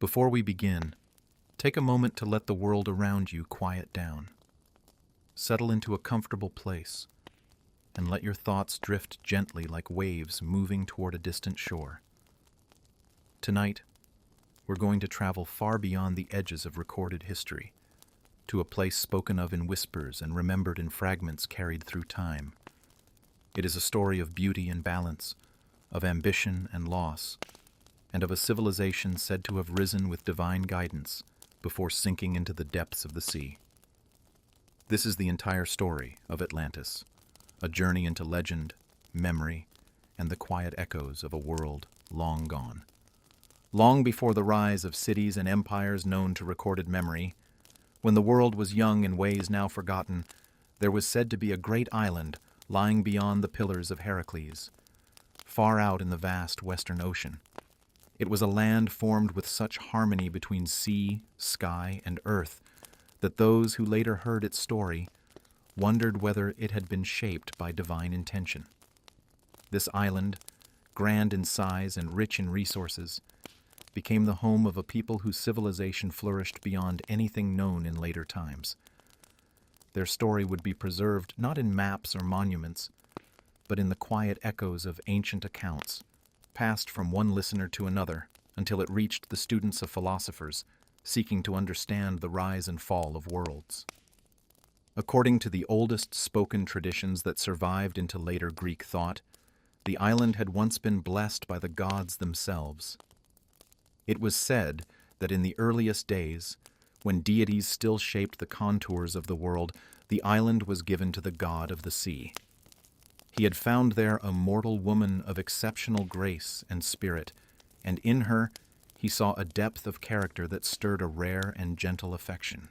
Before we begin, take a moment to let the world around you quiet down. Settle into a comfortable place and let your thoughts drift gently like waves moving toward a distant shore. Tonight, we're going to travel far beyond the edges of recorded history, to a place spoken of in whispers and remembered in fragments carried through time. It is a story of beauty and balance, of ambition and loss, and of a civilization said to have risen with divine guidance before sinking into the depths of the sea. This is the entire story of Atlantis, a journey into legend, memory, and the quiet echoes of a world long gone. Long before the rise of cities and empires known to recorded memory, when the world was young in ways now forgotten, there was said to be a great island lying beyond the Pillars of Heracles, far out in the vast western ocean. It was a land formed with such harmony between sea, sky, and earth that those who later heard its story wondered whether it had been shaped by divine intention. This island, grand in size and rich in resources, became the home of a people whose civilization flourished beyond anything known in later times. Their story would be preserved not in maps or monuments, but in the quiet echoes of ancient accounts, passed from one listener to another until it reached the students of philosophers seeking to understand the rise and fall of worlds. According to the oldest spoken traditions that survived into later Greek thought, the island had once been blessed by the gods themselves. It was said that in the earliest days, when deities still shaped the contours of the world, the island was given to the god of the sea. He had found there a mortal woman of exceptional grace and spirit, and in her he saw a depth of character that stirred a rare and gentle affection.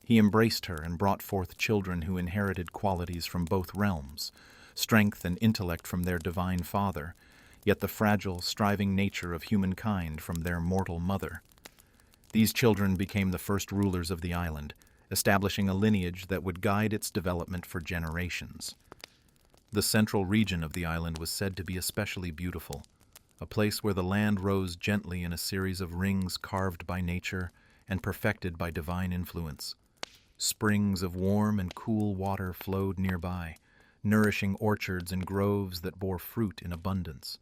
He embraced her and brought forth children who inherited qualities from both realms, strength and intellect from their divine father, yet the fragile, striving nature of humankind from their mortal mother. These children became the first rulers of the island, establishing a lineage that would guide its development for generations. The central region of the island was said to be especially beautiful, a place where the land rose gently in a series of rings carved by nature and perfected by divine influence. Springs of warm and cool water flowed nearby, nourishing orchards and groves that bore fruit in abundance.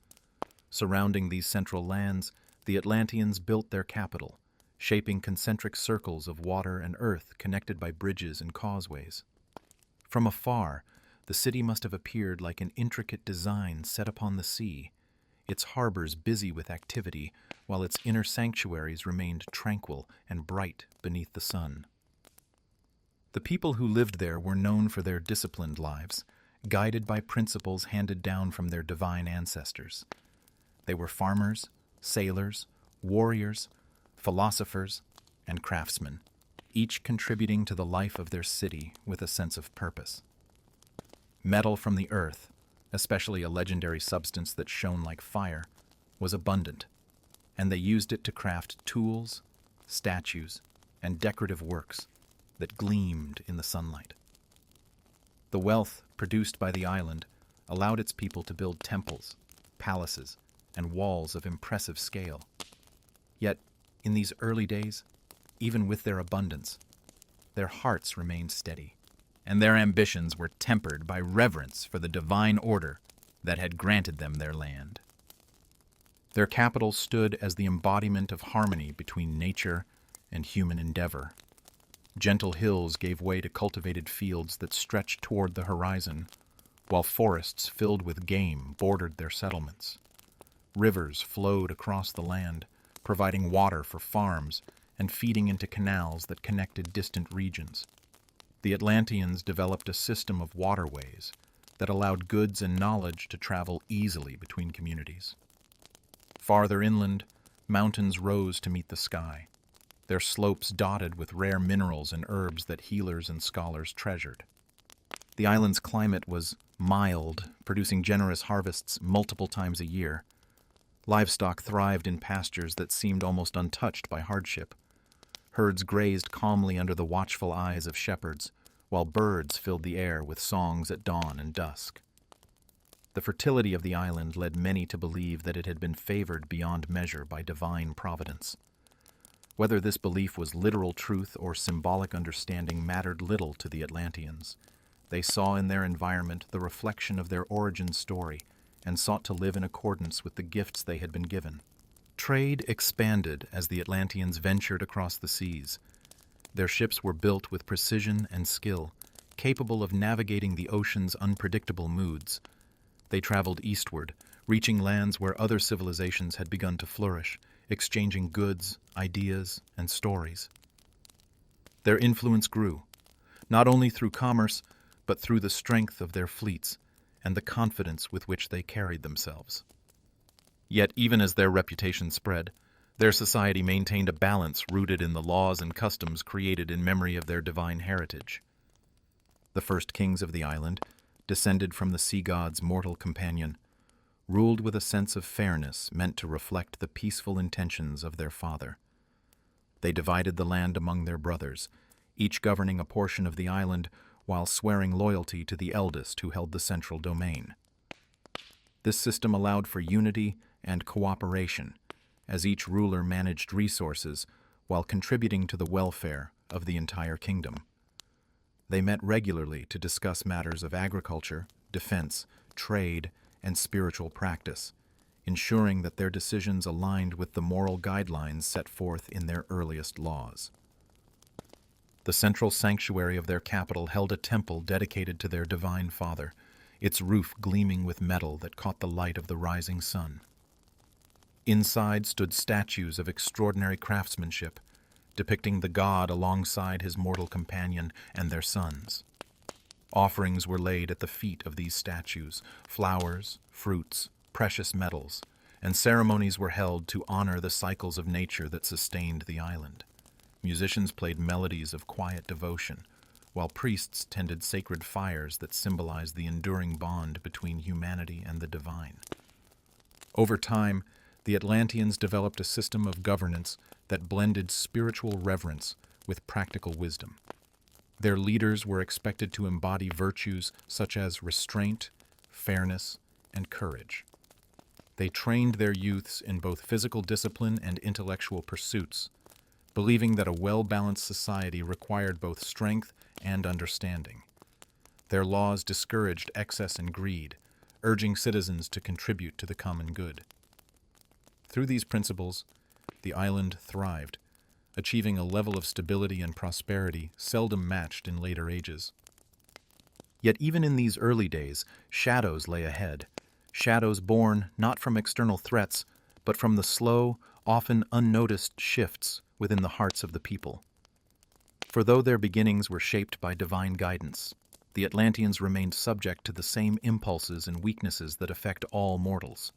Surrounding these central lands, the Atlanteans built their capital, shaping concentric circles of water and earth connected by bridges and causeways. From afar, the city must have appeared like an intricate design set upon the sea, its harbors busy with activity, while its inner sanctuaries remained tranquil and bright beneath the sun. The people who lived there were known for their disciplined lives, guided by principles handed down from their divine ancestors. They were farmers, sailors, warriors, philosophers, and craftsmen, each contributing to the life of their city with a sense of purpose. Metal from the earth, especially a legendary substance that shone like fire, was abundant, and they used it to craft tools, statues, and decorative works that gleamed in the sunlight. The wealth produced by the island allowed its people to build temples, palaces, and walls of impressive scale. Yet, in these early days, even with their abundance, their hearts remained steady, and their ambitions were tempered by reverence for the divine order that had granted them their land. Their capital stood as the embodiment of harmony between nature and human endeavor. Gentle hills gave way to cultivated fields that stretched toward the horizon, while forests filled with game bordered their settlements. Rivers flowed across the land, providing water for farms and feeding into canals that connected distant regions. The Atlanteans developed a system of waterways that allowed goods and knowledge to travel easily between communities. Farther inland, mountains rose to meet the sky, their slopes dotted with rare minerals and herbs that healers and scholars treasured. The island's climate was mild, producing generous harvests multiple times a year. Livestock thrived in pastures that seemed almost untouched by hardship. Herds grazed calmly under the watchful eyes of shepherds, while birds filled the air with songs at dawn and dusk. The fertility of the island led many to believe that it had been favored beyond measure by divine providence. Whether this belief was literal truth or symbolic understanding mattered little to the Atlanteans. They saw in their environment the reflection of their origin story and sought to live in accordance with the gifts they had been given. Trade expanded as the Atlanteans ventured across the seas. Their ships were built with precision and skill, capable of navigating the ocean's unpredictable moods. They traveled eastward, reaching lands where other civilizations had begun to flourish, exchanging goods, ideas, and stories. Their influence grew, not only through commerce, but through the strength of their fleets and the confidence with which they carried themselves. Yet even as their reputation spread, their society maintained a balance rooted in the laws and customs created in memory of their divine heritage. The first kings of the island, descended from the sea god's mortal companion, ruled with a sense of fairness meant to reflect the peaceful intentions of their father. They divided the land among their brothers, each governing a portion of the island while swearing loyalty to the eldest who held the central domain. This system allowed for unity and cooperation, as each ruler managed resources while contributing to the welfare of the entire kingdom. They met regularly to discuss matters of agriculture, defense, trade, and spiritual practice, ensuring that their decisions aligned with the moral guidelines set forth in their earliest laws. The central sanctuary of their capital held a temple dedicated to their divine father, its roof gleaming with metal that caught the light of the rising sun. Inside stood statues of extraordinary craftsmanship, depicting the god alongside his mortal companion and their sons. Offerings were laid at the feet of these statues, flowers, fruits, precious metals, and ceremonies were held to honor the cycles of nature that sustained the island. Musicians played melodies of quiet devotion, while priests tended sacred fires that symbolized the enduring bond between humanity and the divine. Over time, the Atlanteans developed a system of governance that blended spiritual reverence with practical wisdom. Their leaders were expected to embody virtues such as restraint, fairness, and courage. They trained their youths in both physical discipline and intellectual pursuits, believing that a well-balanced society required both strength and understanding. Their laws discouraged excess and greed, urging citizens to contribute to the common good. Through these principles, the island thrived, achieving a level of stability and prosperity seldom matched in later ages. Yet even in these early days, shadows lay ahead, shadows born not from external threats, but from the slow, often unnoticed shifts within the hearts of the people. For though their beginnings were shaped by divine guidance, the Atlanteans remained subject to the same impulses and weaknesses that affect all mortals.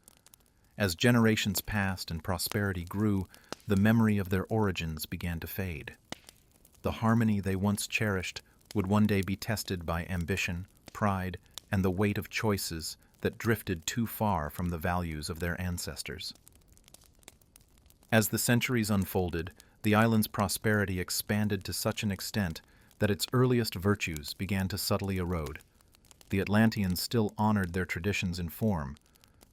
As generations passed and prosperity grew, the memory of their origins began to fade. The harmony they once cherished would one day be tested by ambition, pride, and the weight of choices that drifted too far from the values of their ancestors. As the centuries unfolded, the island's prosperity expanded to such an extent that its earliest virtues began to subtly erode. The Atlanteans still honored their traditions in form,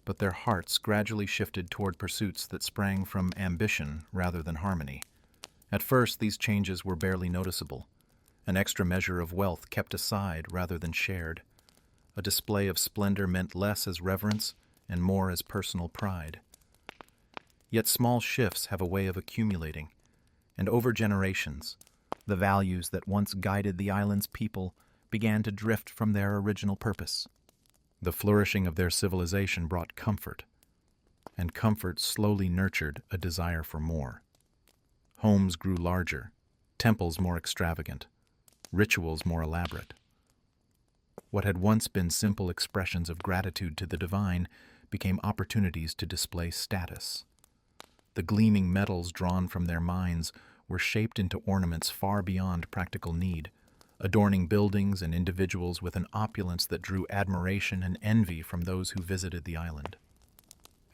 but their hearts gradually shifted toward pursuits that sprang from ambition rather than harmony. At first, these changes were barely noticeable. An extra measure of wealth kept aside rather than shared. A display of splendor meant less as reverence and more as personal pride. Yet small shifts have a way of accumulating, and over generations, the values that once guided the island's people began to drift from their original purpose. The flourishing of their civilization brought comfort, and comfort slowly nurtured a desire for more. Homes grew larger, temples more extravagant, rituals more elaborate. What had once been simple expressions of gratitude to the divine became opportunities to display status. The gleaming metals drawn from their mines were shaped into ornaments far beyond practical need, adorning buildings and individuals with an opulence that drew admiration and envy from those who visited the island.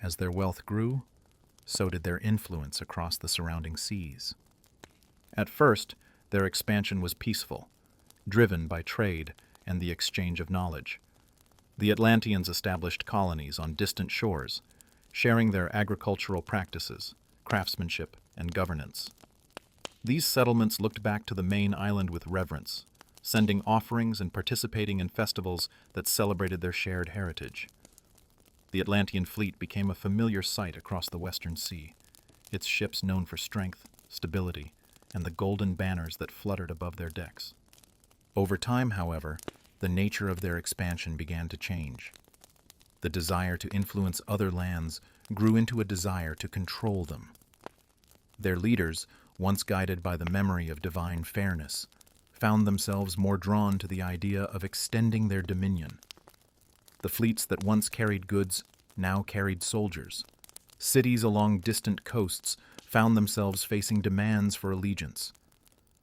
As their wealth grew, so did their influence across the surrounding seas. At first, their expansion was peaceful, driven by trade and the exchange of knowledge. The Atlanteans established colonies on distant shores, sharing their agricultural practices, craftsmanship, and governance. These settlements looked back to the main island with reverence, sending offerings and participating in festivals that celebrated their shared heritage. The Atlantean fleet became a familiar sight across the Western Sea, its ships known for strength, stability, and the golden banners that fluttered above their decks. Over time, however, the nature of their expansion began to change. The desire to influence other lands grew into a desire to control them. Their leaders, once guided by the memory of divine fairness, found themselves more drawn to the idea of extending their dominion. The fleets that once carried goods now carried soldiers. Cities along distant coasts found themselves facing demands for allegiance.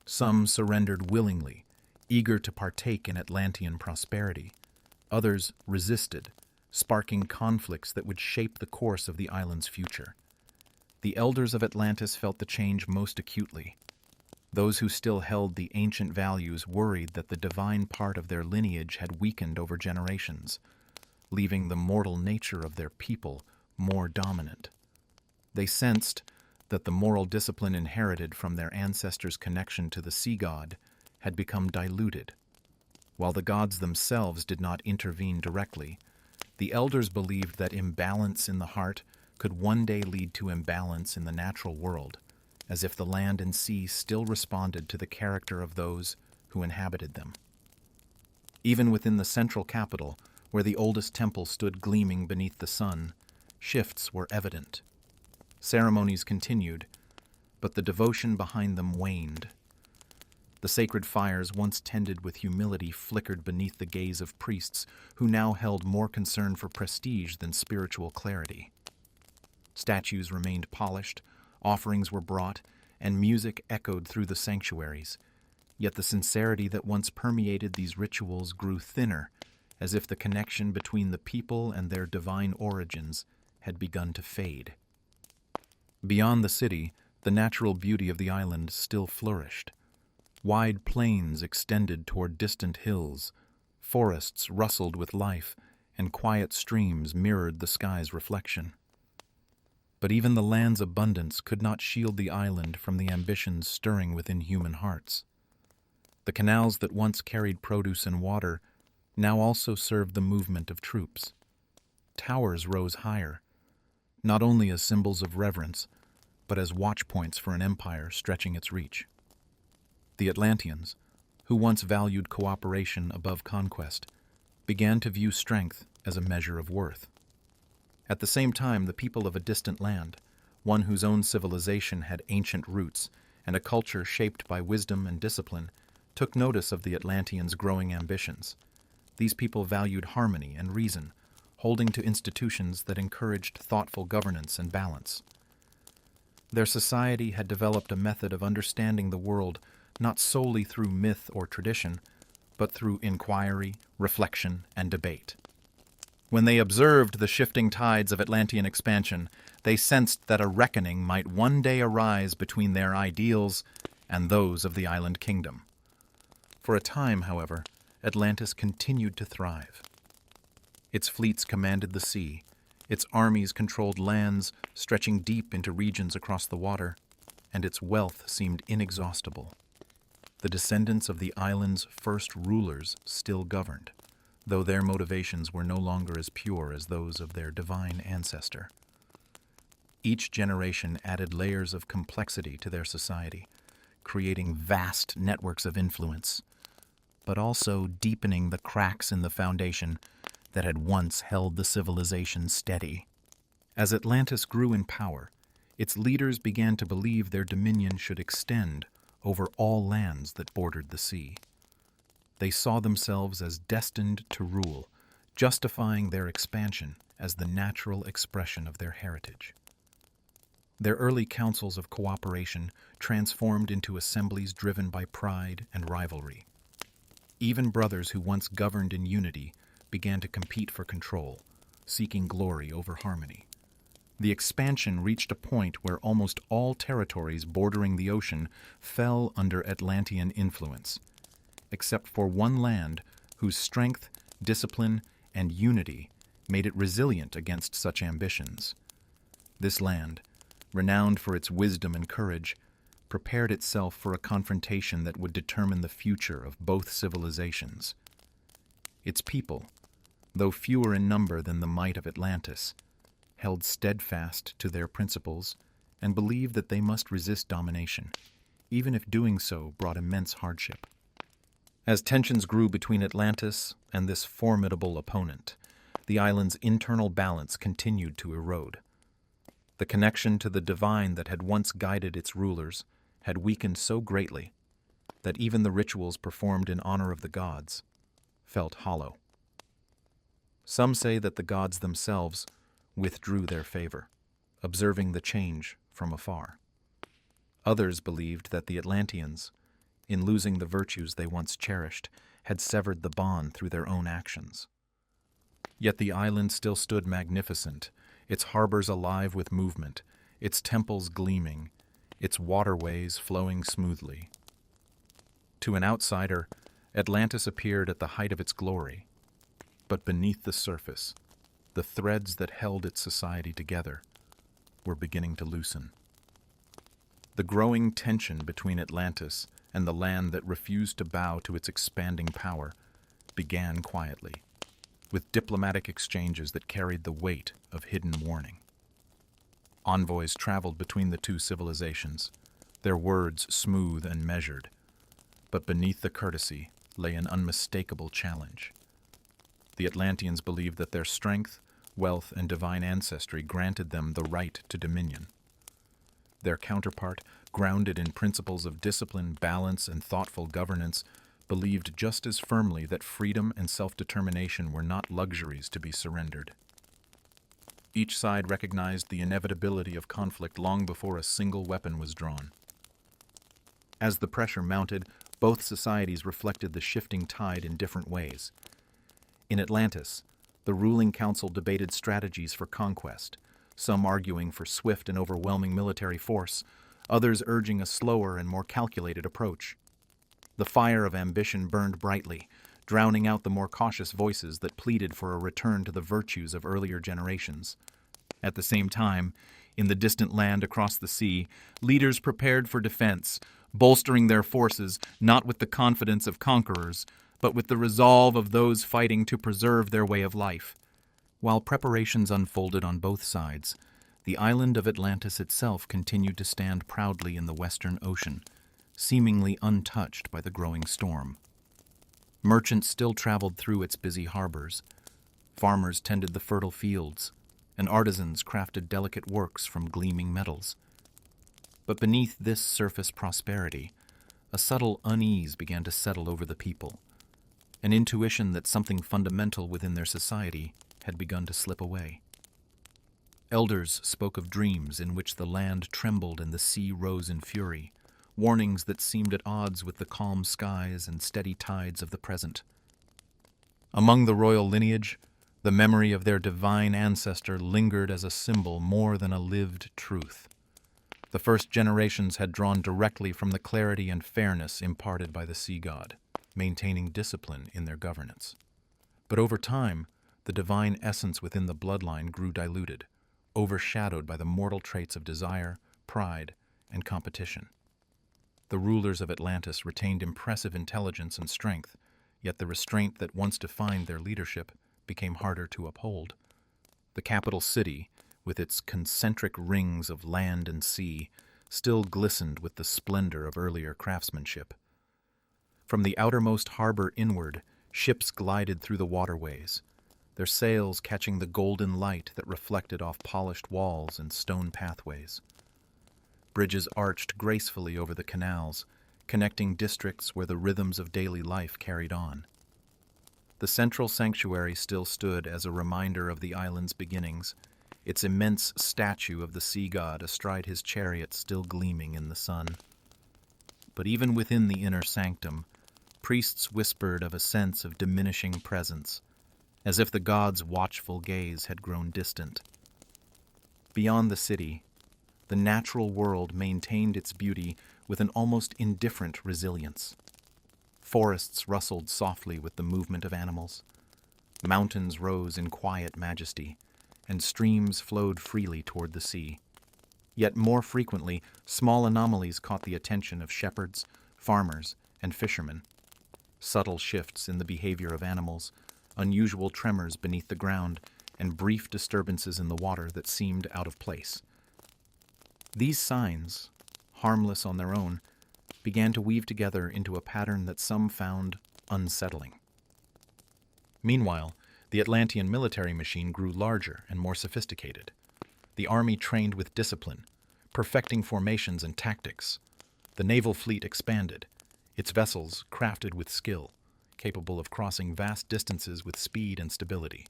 Some surrendered willingly, eager to partake in Atlantean prosperity. Others resisted, sparking conflicts that would shape the course of the island's future. The elders of Atlantis felt the change most acutely. Those who still held the ancient values worried that the divine part of their lineage had weakened over generations, leaving the mortal nature of their people more dominant. They sensed that the moral discipline inherited from their ancestors' connection to the sea god had become diluted. While the gods themselves did not intervene directly, the elders believed that imbalance in the heart could one day lead to imbalance in the natural world, as if the land and sea still responded to the character of those who inhabited them. Even within the central capital, where the oldest temple stood gleaming beneath the sun, shifts were evident. Ceremonies continued, but the devotion behind them waned. The sacred fires once tended with humility flickered beneath the gaze of priests who now held more concern for prestige than spiritual clarity. Statues remained polished, offerings were brought, and music echoed through the sanctuaries. Yet the sincerity that once permeated these rituals grew thinner, as if the connection between the people and their divine origins had begun to fade. Beyond the city, the natural beauty of the island still flourished. Wide plains extended toward distant hills, forests rustled with life, and quiet streams mirrored the sky's reflection. But even the land's abundance could not shield the island from the ambitions stirring within human hearts. The canals that once carried produce and water now also served the movement of troops. Towers rose higher, not only as symbols of reverence, but as watchpoints for an empire stretching its reach. The Atlanteans, who once valued cooperation above conquest, began to view strength as a measure of worth. At the same time, the people of a distant land, one whose own civilization had ancient roots and a culture shaped by wisdom and discipline, took notice of the Atlanteans' growing ambitions. These people valued harmony and reason, holding to institutions that encouraged thoughtful governance and balance. Their society had developed a method of understanding the world not solely through myth or tradition, but through inquiry, reflection, and debate. When they observed the shifting tides of Atlantean expansion, they sensed that a reckoning might one day arise between their ideals and those of the island kingdom. For a time, however, Atlantis continued to thrive. Its fleets commanded the sea, its armies controlled lands stretching deep into regions across the water, and its wealth seemed inexhaustible. The descendants of the island's first rulers still governed, though their motivations were no longer as pure as those of their divine ancestor. Each generation added layers of complexity to their society, creating vast networks of influence, but also deepening the cracks in the foundation that had once held the civilization steady. As Atlantis grew in power, its leaders began to believe their dominion should extend over all lands that bordered the sea. They saw themselves as destined to rule, justifying their expansion as the natural expression of their heritage. Their early councils of cooperation transformed into assemblies driven by pride and rivalry. Even brothers who once governed in unity began to compete for control, seeking glory over harmony. The expansion reached a point where almost all territories bordering the ocean fell under Atlantean influence, except for one land whose strength, discipline, and unity made it resilient against such ambitions. This land, renowned for its wisdom and courage, prepared itself for a confrontation that would determine the future of both civilizations. Its people, though fewer in number than the might of Atlantis, held steadfast to their principles and believed that they must resist domination, even if doing so brought immense hardship. As tensions grew between Atlantis and this formidable opponent, the island's internal balance continued to erode. The connection to the divine that had once guided its rulers had weakened so greatly that even the rituals performed in honor of the gods felt hollow. Some say that the gods themselves withdrew their favor, observing the change from afar. Others believed that the Atlanteans, in losing the virtues they once cherished, had severed the bond through their own actions. Yet the island still stood magnificent, its harbors alive with movement, its temples gleaming, its waterways flowing smoothly. To an outsider, Atlantis appeared at the height of its glory, but beneath the surface, the threads that held its society together were beginning to loosen. The growing tension between Atlantis and the land that refused to bow to its expanding power began quietly, with diplomatic exchanges that carried the weight of hidden warning. Envoys traveled between the two civilizations, their words smooth and measured, but beneath the courtesy lay an unmistakable challenge. The Atlanteans believed that their strength, wealth, and divine ancestry granted them the right to dominion. Their counterpart, grounded in principles of discipline, balance, and thoughtful governance, believed just as firmly that freedom and self-determination were not luxuries to be surrendered. Each side recognized the inevitability of conflict long before a single weapon was drawn. As the pressure mounted, both societies reflected the shifting tide in different ways. In Atlantis, the ruling council debated strategies for conquest, some arguing for swift and overwhelming military force, others urging a slower and more calculated approach. The fire of ambition burned brightly, drowning out the more cautious voices that pleaded for a return to the virtues of earlier generations. At the same time, in the distant land across the sea, leaders prepared for defense, bolstering their forces not with the confidence of conquerors, but with the resolve of those fighting to preserve their way of life. While preparations unfolded on both sides, the island of Atlantis itself continued to stand proudly in the western ocean, seemingly untouched by the growing storm. Merchants still traveled through its busy harbors. Farmers tended the fertile fields, and artisans crafted delicate works from gleaming metals. But beneath this surface prosperity, a subtle unease began to settle over the people, an intuition that something fundamental within their society had begun to slip away. Elders spoke of dreams in which the land trembled and the sea rose in fury, warnings that seemed at odds with the calm skies and steady tides of the present. Among the royal lineage, the memory of their divine ancestor lingered as a symbol more than a lived truth. The first generations had drawn directly from the clarity and fairness imparted by the sea god, maintaining discipline in their governance. But over time, the divine essence within the bloodline grew diluted, overshadowed by the mortal traits of desire, pride, and competition. The rulers of Atlantis retained impressive intelligence and strength, yet the restraint that once defined their leadership became harder to uphold. The capital city, with its concentric rings of land and sea, still glistened with the splendor of earlier craftsmanship. From the outermost harbor inward, ships glided through the waterways, their sails catching the golden light that reflected off polished walls and stone pathways. Bridges arched gracefully over the canals, connecting districts where the rhythms of daily life carried on. The central sanctuary still stood as a reminder of the island's beginnings, its immense statue of the sea god astride his chariot still gleaming in the sun. But even within the inner sanctum, priests whispered of a sense of diminishing presence, as if the god's watchful gaze had grown distant. Beyond the city, the natural world maintained its beauty with an almost indifferent resilience. Forests rustled softly with the movement of animals. Mountains rose in quiet majesty, and streams flowed freely toward the sea. Yet more frequently, small anomalies caught the attention of shepherds, farmers, and fishermen. Subtle shifts in the behavior of animals, unusual tremors beneath the ground, and brief disturbances in the water that seemed out of place. These signs, harmless on their own, began to weave together into a pattern that some found unsettling. Meanwhile, the Atlantean military machine grew larger and more sophisticated. The army trained with discipline, perfecting formations and tactics. The naval fleet expanded, its vessels crafted with skill, capable of crossing vast distances with speed and stability.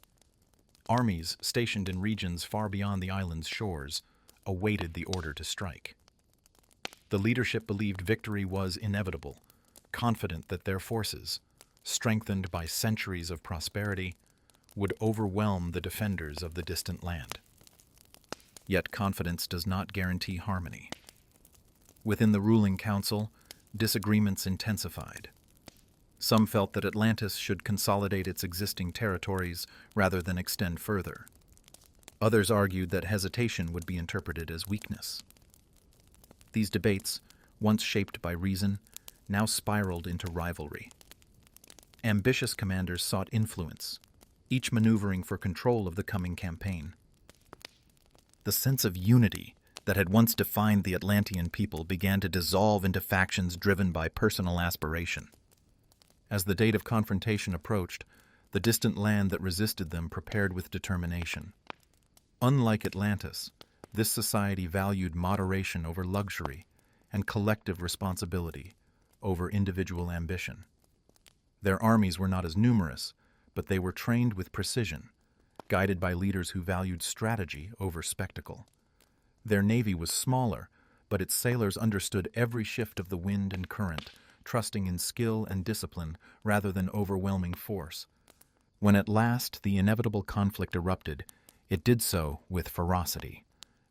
Armies stationed in regions far beyond the island's shores awaited the order to strike. The leadership believed victory was inevitable, confident that their forces, strengthened by centuries of prosperity, would overwhelm the defenders of the distant land. Yet confidence does not guarantee harmony. Within the ruling council, disagreements intensified. Some felt that Atlantis should consolidate its existing territories rather than extend further. Others argued that hesitation would be interpreted as weakness. These debates, once shaped by reason, now spiraled into rivalry. Ambitious commanders sought influence, each maneuvering for control of the coming campaign. The sense of unity that had once defined the Atlantean people began to dissolve into factions driven by personal aspiration. As the date of confrontation approached, the distant land that resisted them prepared with determination. Unlike Atlantis, this society valued moderation over luxury and collective responsibility over individual ambition. Their armies were not as numerous, but they were trained with precision, guided by leaders who valued strategy over spectacle. Their navy was smaller, but its sailors understood every shift of the wind and current, trusting in skill and discipline rather than overwhelming force. When at last the inevitable conflict erupted, it did so with ferocity.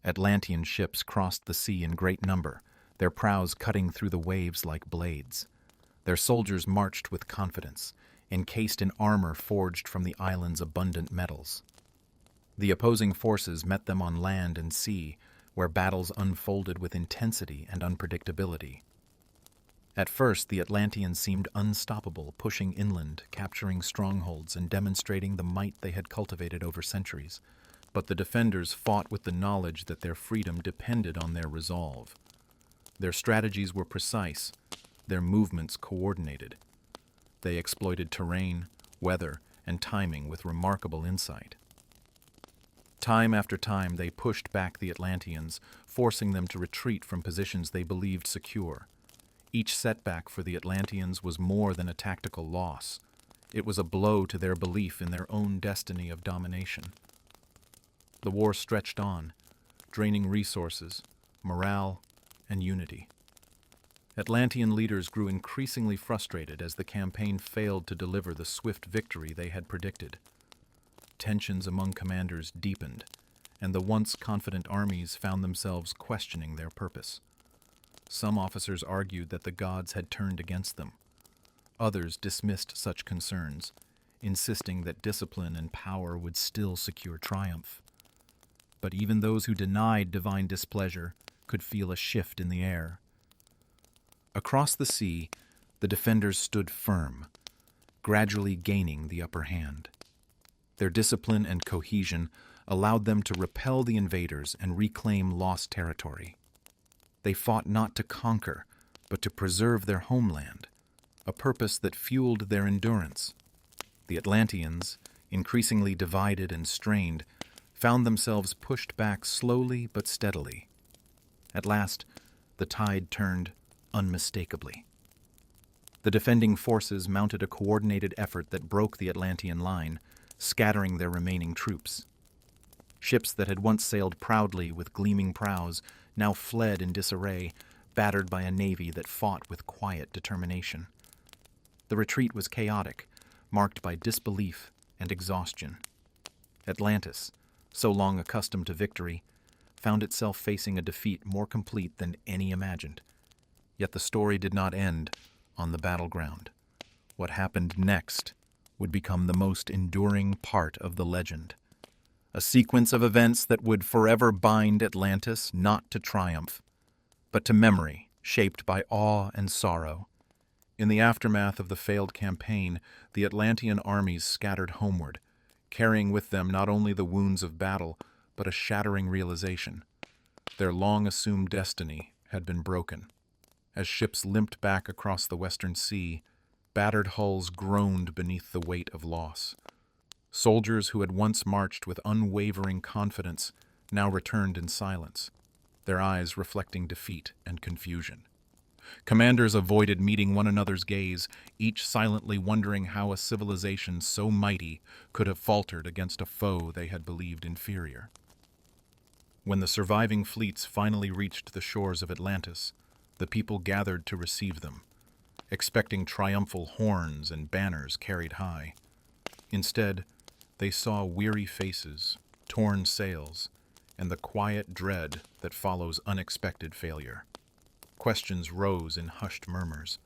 Atlantean ships crossed the sea in great number, their prows cutting through the waves like blades. Their soldiers marched with confidence, encased in armor forged from the island's abundant metals. The opposing forces met them on land and sea, where battles unfolded with intensity and unpredictability. At first, the Atlanteans seemed unstoppable, pushing inland, capturing strongholds, and demonstrating the might they had cultivated over centuries. But the defenders fought with the knowledge that their freedom depended on their resolve. Their strategies were precise, their movements coordinated. They exploited terrain, weather, and timing with remarkable insight. Time after time, they pushed back the Atlanteans, forcing them to retreat from positions they believed secure. Each setback for the Atlanteans was more than a tactical loss. It was a blow to their belief in their own destiny of domination. The war stretched on, draining resources, morale, and unity. Atlantean leaders grew increasingly frustrated as the campaign failed to deliver the swift victory they had predicted. Tensions among commanders deepened, and the once confident armies found themselves questioning their purpose. Some officers argued that the gods had turned against them. Others dismissed such concerns, insisting that discipline and power would still secure triumph. But even those who denied divine displeasure could feel a shift in the air. Across the sea, the defenders stood firm, gradually gaining the upper hand. Their discipline and cohesion allowed them to repel the invaders and reclaim lost territory. They fought not to conquer, but to preserve their homeland, a purpose that fueled their endurance. The Atlanteans, increasingly divided and strained, found themselves pushed back slowly but steadily. At last, the tide turned unmistakably. The defending forces mounted a coordinated effort that broke the Atlantean line, scattering their remaining troops. Ships that had once sailed proudly with gleaming prows now fled in disarray, battered by a navy that fought with quiet determination. The retreat was chaotic, marked by disbelief and exhaustion. Atlantis, so long accustomed to victory, found itself facing a defeat more complete than any imagined. Yet the story did not end on the battleground. What happened next would become the most enduring part of the legend. a sequence of events that would forever bind Atlantis not to triumph, but to memory, shaped by awe and sorrow. In the aftermath of the failed campaign, the Atlantean armies scattered homeward, carrying with them not only the wounds of battle, but a shattering realization. Their long-assumed destiny had been broken. As ships limped back across the western sea, battered hulls groaned beneath the weight of loss. Soldiers who had once marched with unwavering confidence now returned in silence, their eyes reflecting defeat and confusion. Commanders avoided meeting one another's gaze, each silently wondering how a civilization so mighty could have faltered against a foe they had believed inferior. When the surviving fleets finally reached the shores of Atlantis, the people gathered to receive them, expecting triumphal horns and banners carried high. Instead, they saw weary faces, torn sails, and the quiet dread that follows unexpected failure. Questions rose in hushed murmurs.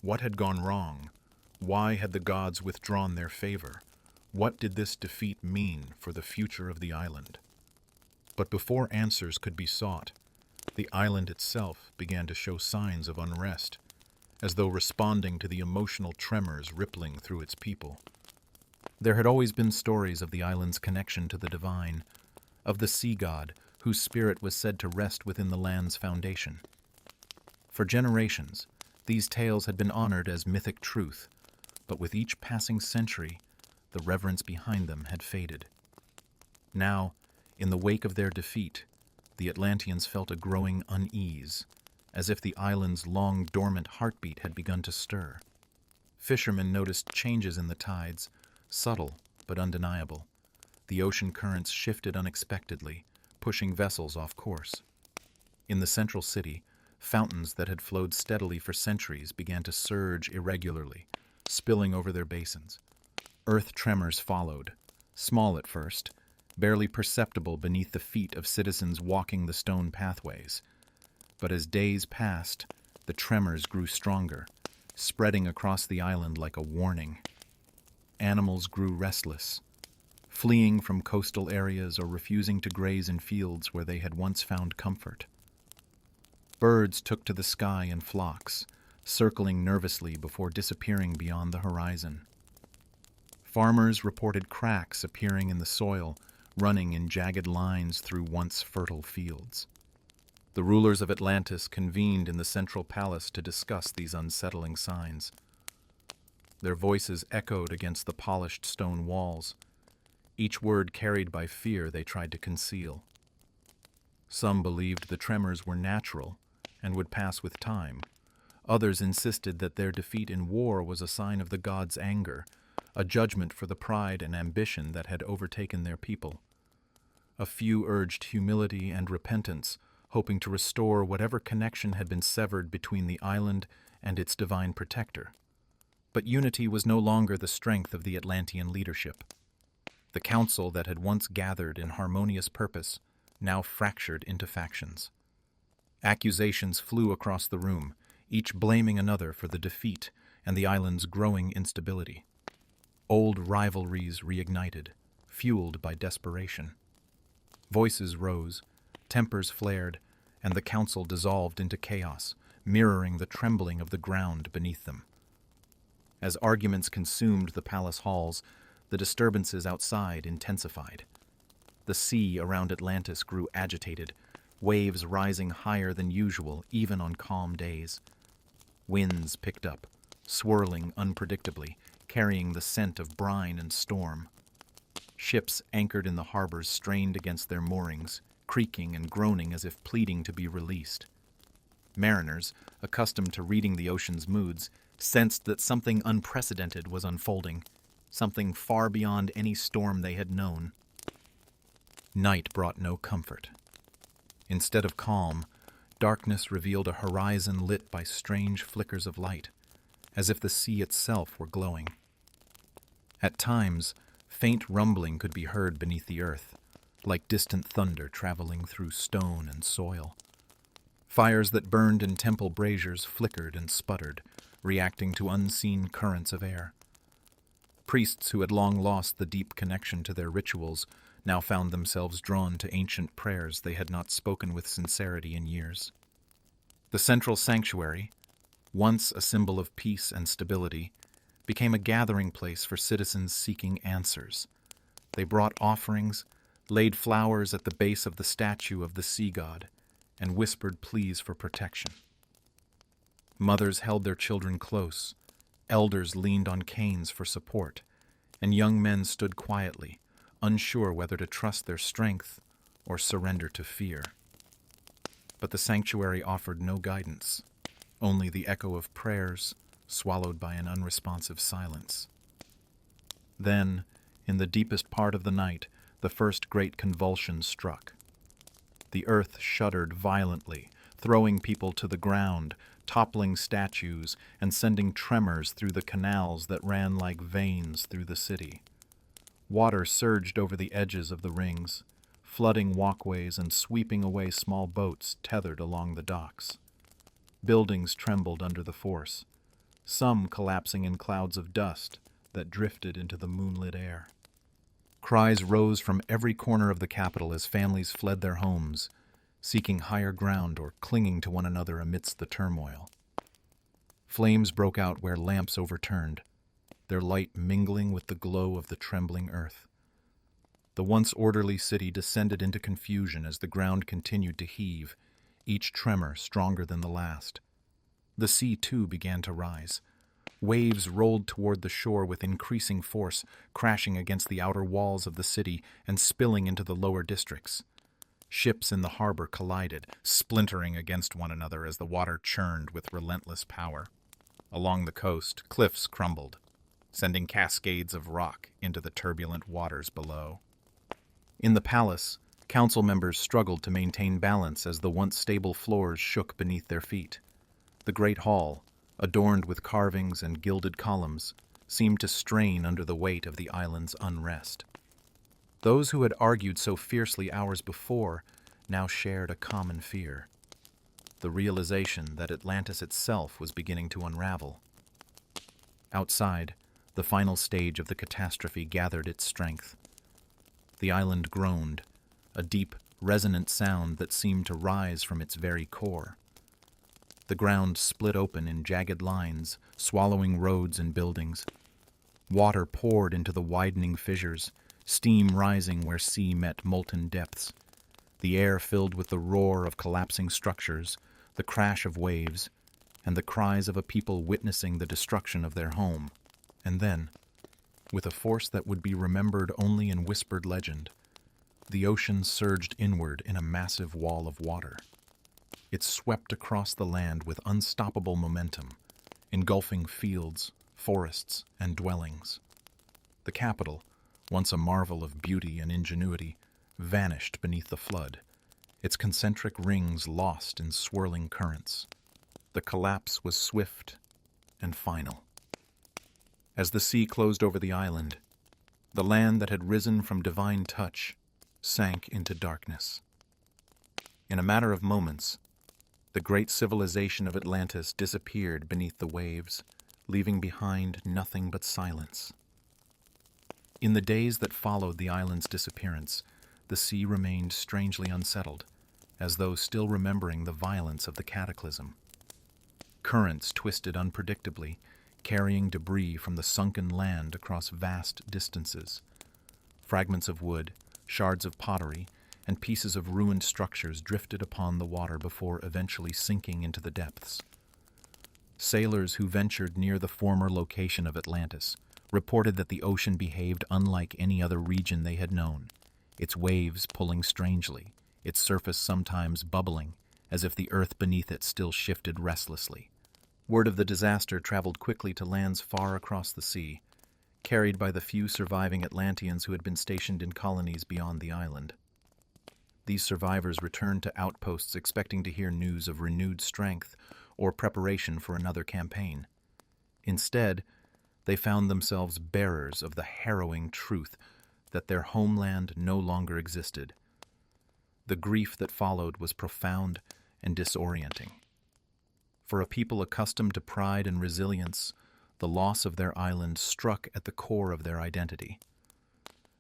What had gone wrong? Why had the gods withdrawn their favor? What did this defeat mean for the future of the island? But before answers could be sought, the island itself began to show signs of unrest, as though responding to the emotional tremors rippling through its people. There had always been stories of the island's connection to the divine, of the sea god whose spirit was said to rest within the land's foundation. For generations, these tales had been honored as mythic truth, but with each passing century, the reverence behind them had faded. Now, in the wake of their defeat, the Atlanteans felt a growing unease, as if the island's long-dormant heartbeat had begun to stir. Fishermen noticed changes in the tides, subtle but undeniable. The ocean currents shifted unexpectedly, pushing vessels off course. In the central city, fountains that had flowed steadily for centuries began to surge irregularly, spilling over their basins. Earth tremors followed, small at first, barely perceptible beneath the feet of citizens walking the stone pathways. But as days passed, the tremors grew stronger, spreading across the island like a warning. Animals grew restless, fleeing from coastal areas or refusing to graze in fields where they had once found comfort. Birds took to the sky in flocks, circling nervously before disappearing beyond the horizon. Farmers reported cracks appearing in the soil, running in jagged lines through once fertile fields. The rulers of Atlantis convened in the central palace to discuss these unsettling signs. Their voices echoed against the polished stone walls, each word carried by fear they tried to conceal. Some believed the tremors were natural and would pass with time. Others insisted that their defeat in war was a sign of the gods' anger, a judgment for the pride and ambition that had overtaken their people. A few urged humility and repentance, hoping to restore whatever connection had been severed between the island and its divine protector. But unity was no longer the strength of the Atlantean leadership. The council that had once gathered in harmonious purpose now fractured into factions. Accusations flew across the room, each blaming another for the defeat and the island's growing instability. Old rivalries reignited, fueled by desperation. Voices rose, tempers flared, and the council dissolved into chaos, mirroring the trembling of the ground beneath them. As arguments consumed the palace halls, the disturbances outside intensified. The sea around Atlantis grew agitated, waves rising higher than usual even on calm days. Winds picked up, swirling unpredictably, carrying the scent of brine and storm. Ships anchored in the harbors strained against their moorings, creaking and groaning as if pleading to be released. Mariners, accustomed to reading the ocean's moods, sensed that something unprecedented was unfolding, something far beyond any storm they had known. Night brought no comfort. Instead of calm, darkness revealed a horizon lit by strange flickers of light, as if the sea itself were glowing. At times, faint rumbling could be heard beneath the earth, like distant thunder traveling through stone and soil. Fires that burned in temple braziers flickered and sputtered, reacting to unseen currents of air. Priests who had long lost the deep connection to their rituals now found themselves drawn to ancient prayers they had not spoken with sincerity in years. The central sanctuary, once a symbol of peace and stability, became a gathering place for citizens seeking answers. They brought offerings, laid flowers at the base of the statue of the sea god, and whispered pleas for protection. Mothers held their children close, elders leaned on canes for support, and young men stood quietly, unsure whether to trust their strength or surrender to fear. But the sanctuary offered no guidance, only the echo of prayers swallowed by an unresponsive silence. Then, in the deepest part of the night, the first great convulsion struck. The earth shuddered violently, throwing people to the ground, toppling statues, and sending tremors through the canals that ran like veins through the city. Water surged over the edges of the rings, flooding walkways and sweeping away small boats tethered along the docks. Buildings trembled under the force, some collapsing in clouds of dust that drifted into the moonlit air. Cries rose from every corner of the capital as families fled their homes, seeking higher ground or clinging to one another amidst the turmoil. Flames broke out where lamps overturned, their light mingling with the glow of the trembling earth. The once orderly city descended into confusion as the ground continued to heave, each tremor stronger than the last. The sea, too, began to rise. Waves rolled toward the shore with increasing force, crashing against the outer walls of the city and spilling into the lower districts. Ships in the harbor collided, splintering against one another as the water churned with relentless power. Along the coast, cliffs crumbled, sending cascades of rock into the turbulent waters below. In the palace, council members struggled to maintain balance as the once stable floors shook beneath their feet. The great hall, adorned with carvings and gilded columns, seemed to strain under the weight of the island's unrest. Those who had argued so fiercely hours before now shared a common fear, the realization that Atlantis itself was beginning to unravel. Outside, the final stage of the catastrophe gathered its strength. The island groaned, a deep, resonant sound that seemed to rise from its very core. The ground split open in jagged lines, swallowing roads and buildings. Water poured into the widening fissures, steam rising where sea met molten depths. The air filled with the roar of collapsing structures, the crash of waves, and the cries of a people witnessing the destruction of their home. And then, with a force that would be remembered only in whispered legend, the ocean surged inward in a massive wall of water. It swept across the land with unstoppable momentum, engulfing fields, forests, and dwellings. The capital, once a marvel of beauty and ingenuity, vanished beneath the flood, its concentric rings lost in swirling currents. The collapse was swift and final. As the sea closed over the island, the land that had risen from divine touch sank into darkness. In a matter of moments, the great civilization of Atlantis disappeared beneath the waves, leaving behind nothing but silence. In the days that followed the island's disappearance, the sea remained strangely unsettled, as though still remembering the violence of the cataclysm. Currents twisted unpredictably, carrying debris from the sunken land across vast distances. Fragments of wood, shards of pottery, and pieces of ruined structures drifted upon the water before eventually sinking into the depths. Sailors who ventured near the former location of Atlantis reported that the ocean behaved unlike any other region they had known, its waves pulling strangely, its surface sometimes bubbling, as if the earth beneath it still shifted restlessly. Word of the disaster traveled quickly to lands far across the sea, carried by the few surviving Atlanteans who had been stationed in colonies beyond the island. These survivors returned to outposts expecting to hear news of renewed strength or preparation for another campaign. Instead, they found themselves bearers of the harrowing truth that their homeland no longer existed. The grief that followed was profound and disorienting. For a people accustomed to pride and resilience, the loss of their island struck at the core of their identity.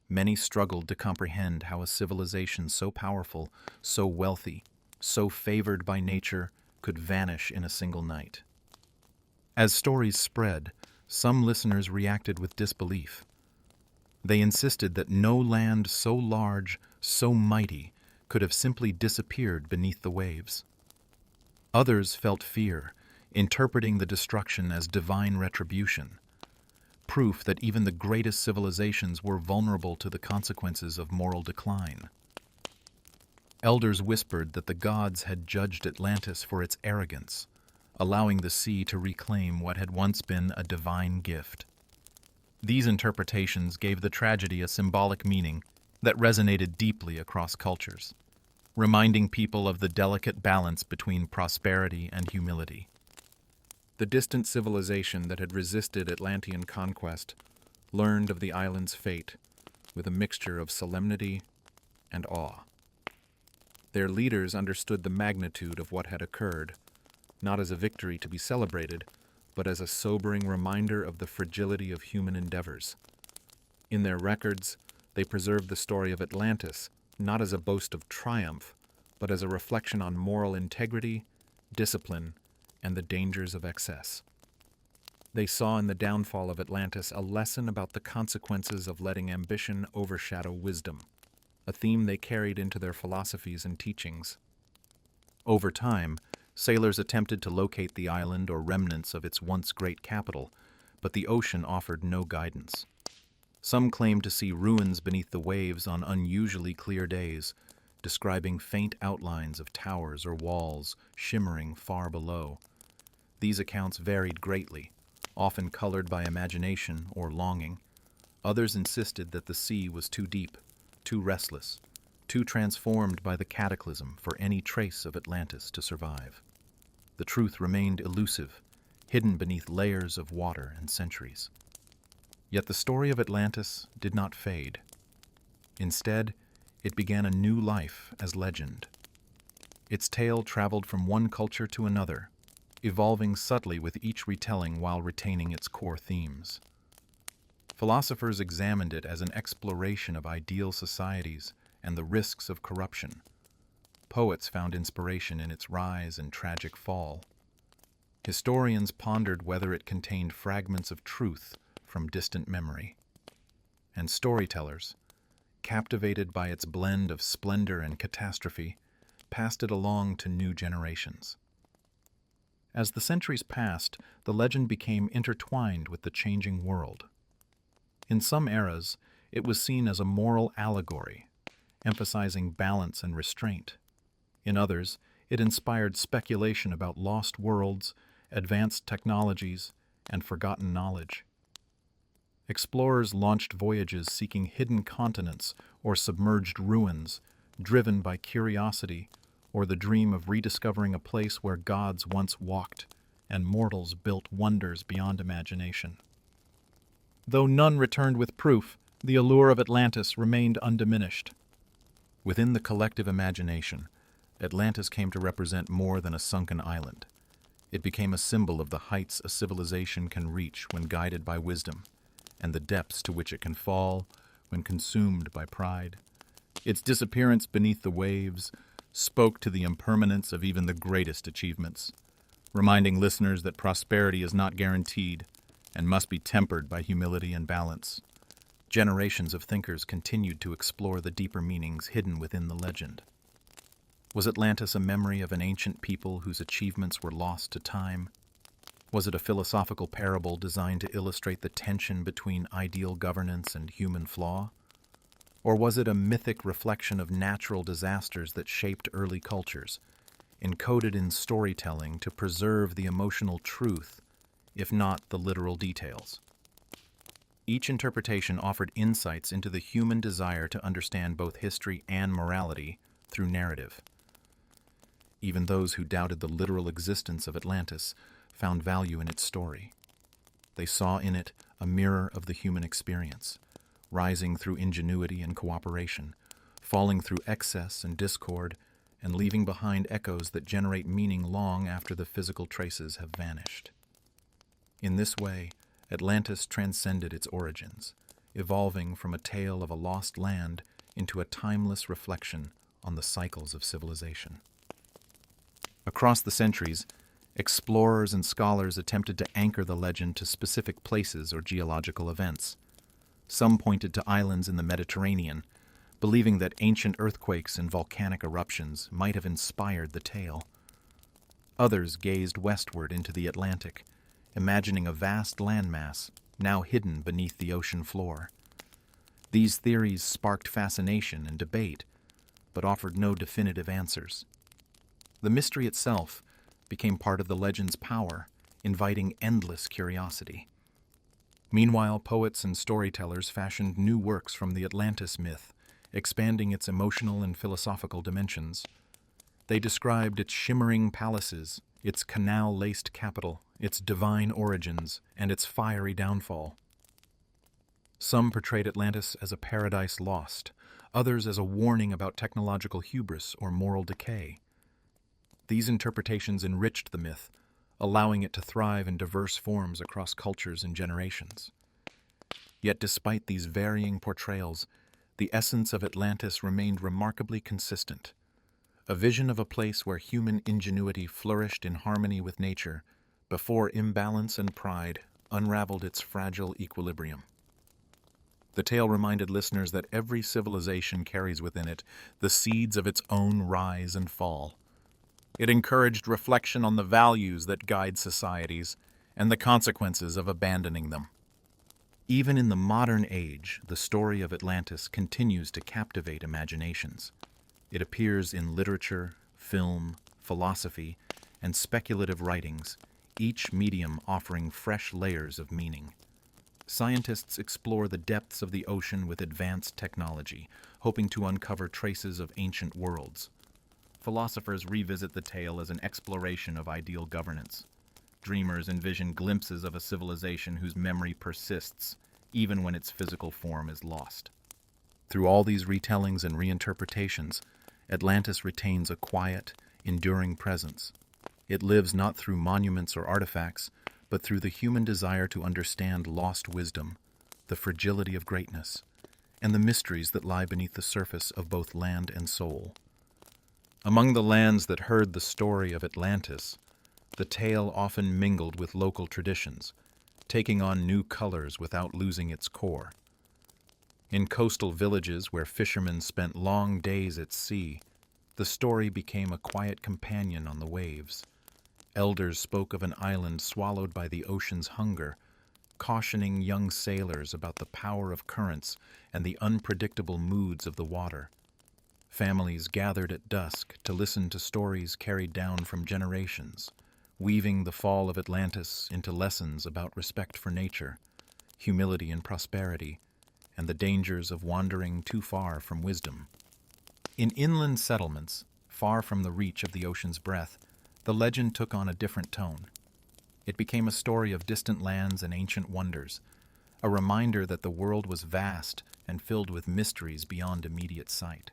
Many struggled to comprehend how a civilization so powerful, so wealthy, so favored by nature could vanish in a single night. As stories spread, some listeners reacted with disbelief. They insisted that no land so large, so mighty, could have simply disappeared beneath the waves. Others felt fear, interpreting the destruction as divine retribution, proof that even the greatest civilizations were vulnerable to the consequences of moral decline. Elders whispered that the gods had judged Atlantis for its arrogance, allowing the sea to reclaim what had once been a divine gift. These interpretations gave the tragedy a symbolic meaning that resonated deeply across cultures, reminding people of the delicate balance between prosperity and humility. The distant civilization that had resisted Atlantean conquest learned of the island's fate with a mixture of solemnity and awe. Their leaders understood the magnitude of what had occurred, not as a victory to be celebrated, but as a sobering reminder of the fragility of human endeavors. In their records, they preserved the story of Atlantis not as a boast of triumph, but as a reflection on moral integrity, discipline, and the dangers of excess. They saw in the downfall of Atlantis a lesson about the consequences of letting ambition overshadow wisdom, a theme they carried into their philosophies and teachings. Over time, sailors attempted to locate the island or remnants of its once great capital, but the ocean offered no guidance. Some claimed to see ruins beneath the waves on unusually clear days, describing faint outlines of towers or walls shimmering far below. These accounts varied greatly, often colored by imagination or longing. Others insisted that the sea was too deep, too restless, too transformed by the cataclysm for any trace of Atlantis to survive. The truth remained elusive, hidden beneath layers of water and centuries. Yet the story of Atlantis did not fade. Instead, it began a new life as legend. Its tale traveled from one culture to another, evolving subtly with each retelling while retaining its core themes. Philosophers examined it as an exploration of ideal societies and the risks of corruption. Poets found inspiration in its rise and tragic fall. Historians pondered whether it contained fragments of truth from distant memory. And storytellers, captivated by its blend of splendor and catastrophe, passed it along to new generations. As the centuries passed, the legend became intertwined with the changing world. In some eras, it was seen as a moral allegory, emphasizing balance and restraint. In others, it inspired speculation about lost worlds, advanced technologies, and forgotten knowledge. Explorers launched voyages seeking hidden continents or submerged ruins, driven by curiosity or the dream of rediscovering a place where gods once walked and mortals built wonders beyond imagination. Though none returned with proof, the allure of Atlantis remained undiminished. Within the collective imagination, Atlantis came to represent more than a sunken island. It became a symbol of the heights a civilization can reach when guided by wisdom, and the depths to which it can fall when consumed by pride. Its disappearance beneath the waves spoke to the impermanence of even the greatest achievements, reminding listeners that prosperity is not guaranteed and must be tempered by humility and balance. Generations of thinkers continued to explore the deeper meanings hidden within the legend. Was Atlantis a memory of an ancient people whose achievements were lost to time? Was it a philosophical parable designed to illustrate the tension between ideal governance and human flaw? Or was it a mythic reflection of natural disasters that shaped early cultures, encoded in storytelling to preserve the emotional truth, if not the literal details? Each interpretation offered insights into the human desire to understand both history and morality through narrative. Even those who doubted the literal existence of Atlantis found value in its story. They saw in it a mirror of the human experience, rising through ingenuity and cooperation, falling through excess and discord, and leaving behind echoes that generate meaning long after the physical traces have vanished. In this way, Atlantis transcended its origins, evolving from a tale of a lost land into a timeless reflection on the cycles of civilization. Across the centuries, explorers and scholars attempted to anchor the legend to specific places or geological events. Some pointed to islands in the Mediterranean, believing that ancient earthquakes and volcanic eruptions might have inspired the tale. Others gazed westward into the Atlantic, imagining a vast landmass now hidden beneath the ocean floor. These theories sparked fascination and debate, but offered no definitive answers. The mystery itself became part of the legend's power, inviting endless curiosity. Meanwhile, poets and storytellers fashioned new works from the Atlantis myth, expanding its emotional and philosophical dimensions. They described its shimmering palaces, its canal-laced capital, its divine origins, and its fiery downfall. Some portrayed Atlantis as a paradise lost, others as a warning about technological hubris or moral decay. These interpretations enriched the myth, allowing it to thrive in diverse forms across cultures and generations. Yet despite these varying portrayals, the essence of Atlantis remained remarkably consistent. A vision of a place where human ingenuity flourished in harmony with nature, before imbalance and pride unraveled its fragile equilibrium. The tale reminded listeners that every civilization carries within it the seeds of its own rise and fall. It encouraged reflection on the values that guide societies and the consequences of abandoning them. Even in the modern age, the story of Atlantis continues to captivate imaginations. It appears in literature, film, philosophy, and speculative writings, each medium offering fresh layers of meaning. Scientists explore the depths of the ocean with advanced technology, hoping to uncover traces of ancient worlds. Philosophers revisit the tale as an exploration of ideal governance. Dreamers envision glimpses of a civilization whose memory persists, even when its physical form is lost. Through all these retellings and reinterpretations, Atlantis retains a quiet, enduring presence. It lives not through monuments or artifacts, but through the human desire to understand lost wisdom, the fragility of greatness, and the mysteries that lie beneath the surface of both land and soul. Among the lands that heard the story of Atlantis, the tale often mingled with local traditions, taking on new colors without losing its core. In coastal villages where fishermen spent long days at sea, the story became a quiet companion on the waves. Elders spoke of an island swallowed by the ocean's hunger, cautioning young sailors about the power of currents and the unpredictable moods of the water. Families gathered at dusk to listen to stories carried down from generations, weaving the fall of Atlantis into lessons about respect for nature, humility and prosperity, and the dangers of wandering too far from wisdom. In inland settlements, far from the reach of the ocean's breath, the legend took on a different tone. It became a story of distant lands and ancient wonders, a reminder that the world was vast and filled with mysteries beyond immediate sight.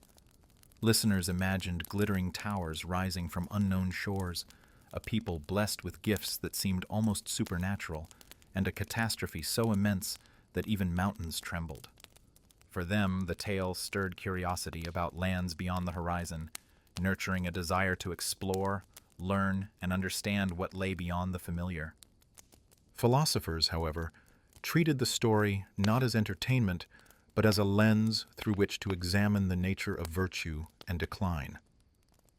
Listeners imagined glittering towers rising from unknown shores, a people blessed with gifts that seemed almost supernatural, and a catastrophe so immense that even mountains trembled. For them, the tale stirred curiosity about lands beyond the horizon, nurturing a desire to explore, learn, and understand what lay beyond the familiar. Philosophers, however, treated the story not as entertainment, but as a lens through which to examine the nature of virtue and decline.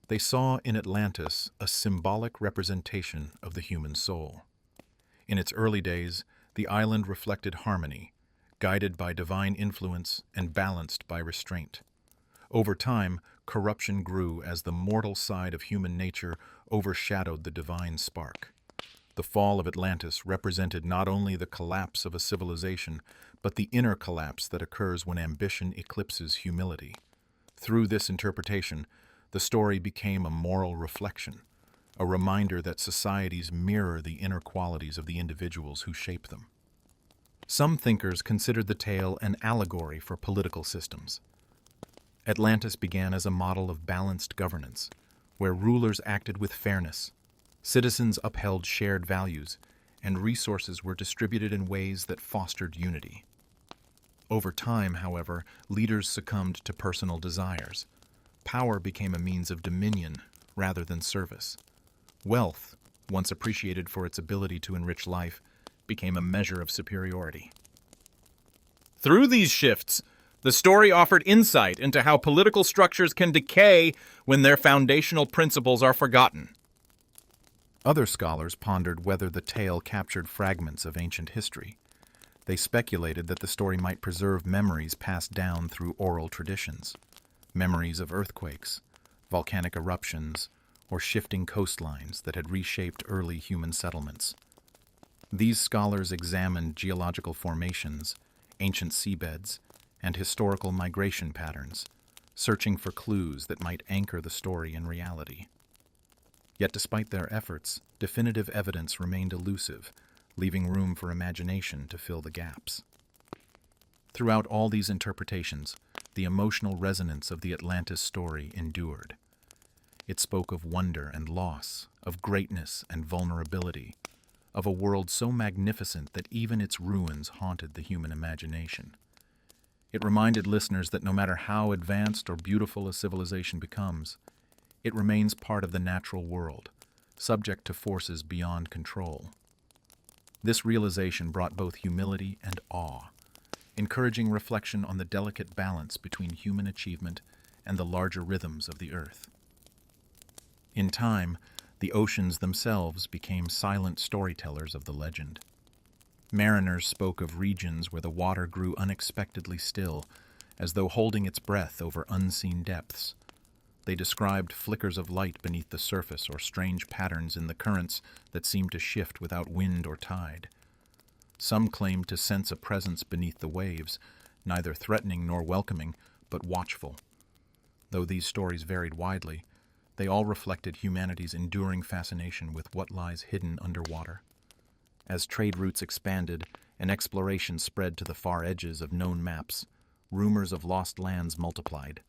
They saw in Atlantis a symbolic representation of the human soul. In its early days, the island reflected harmony, guided by divine influence and balanced by restraint. Over time, corruption grew as the mortal side of human nature overshadowed the divine spark. The fall of Atlantis represented not only the collapse of a civilization, but the inner collapse that occurs when ambition eclipses humility. Through this interpretation, the story became a moral reflection, a reminder that societies mirror the inner qualities of the individuals who shape them. Some thinkers considered the tale an allegory for political systems. Atlantis began as a model of balanced governance, where rulers acted with fairness, citizens upheld shared values, and resources were distributed in ways that fostered unity. Over time, however, leaders succumbed to personal desires. Power became a means of dominion rather than service. Wealth, once appreciated for its ability to enrich life, became a measure of superiority. Through these shifts, the story offered insight into how political structures can decay when their foundational principles are forgotten. Other scholars pondered whether the tale captured fragments of ancient history. They speculated that the story might preserve memories passed down through oral traditions, memories of earthquakes, volcanic eruptions, or shifting coastlines that had reshaped early human settlements. These scholars examined geological formations, ancient seabeds, and historical migration patterns, searching for clues that might anchor the story in reality. Yet despite their efforts, definitive evidence remained elusive, leaving room for imagination to fill the gaps. Throughout all these interpretations, the emotional resonance of the Atlantis story endured. It spoke of wonder and loss, of greatness and vulnerability, of a world so magnificent that even its ruins haunted the human imagination. It reminded listeners that no matter how advanced or beautiful a civilization becomes, it remains part of the natural world, subject to forces beyond control. This realization brought both humility and awe, encouraging reflection on the delicate balance between human achievement and the larger rhythms of the earth. In time, the oceans themselves became silent storytellers of the legend. Mariners spoke of regions where the water grew unexpectedly still, as though holding its breath over unseen depths. They described flickers of light beneath the surface or strange patterns in the currents that seemed to shift without wind or tide. Some claimed to sense a presence beneath the waves, neither threatening nor welcoming, but watchful. Though these stories varied widely, they all reflected humanity's enduring fascination with what lies hidden underwater. As trade routes expanded and exploration spread to the far edges of known maps, rumors of lost lands multiplied.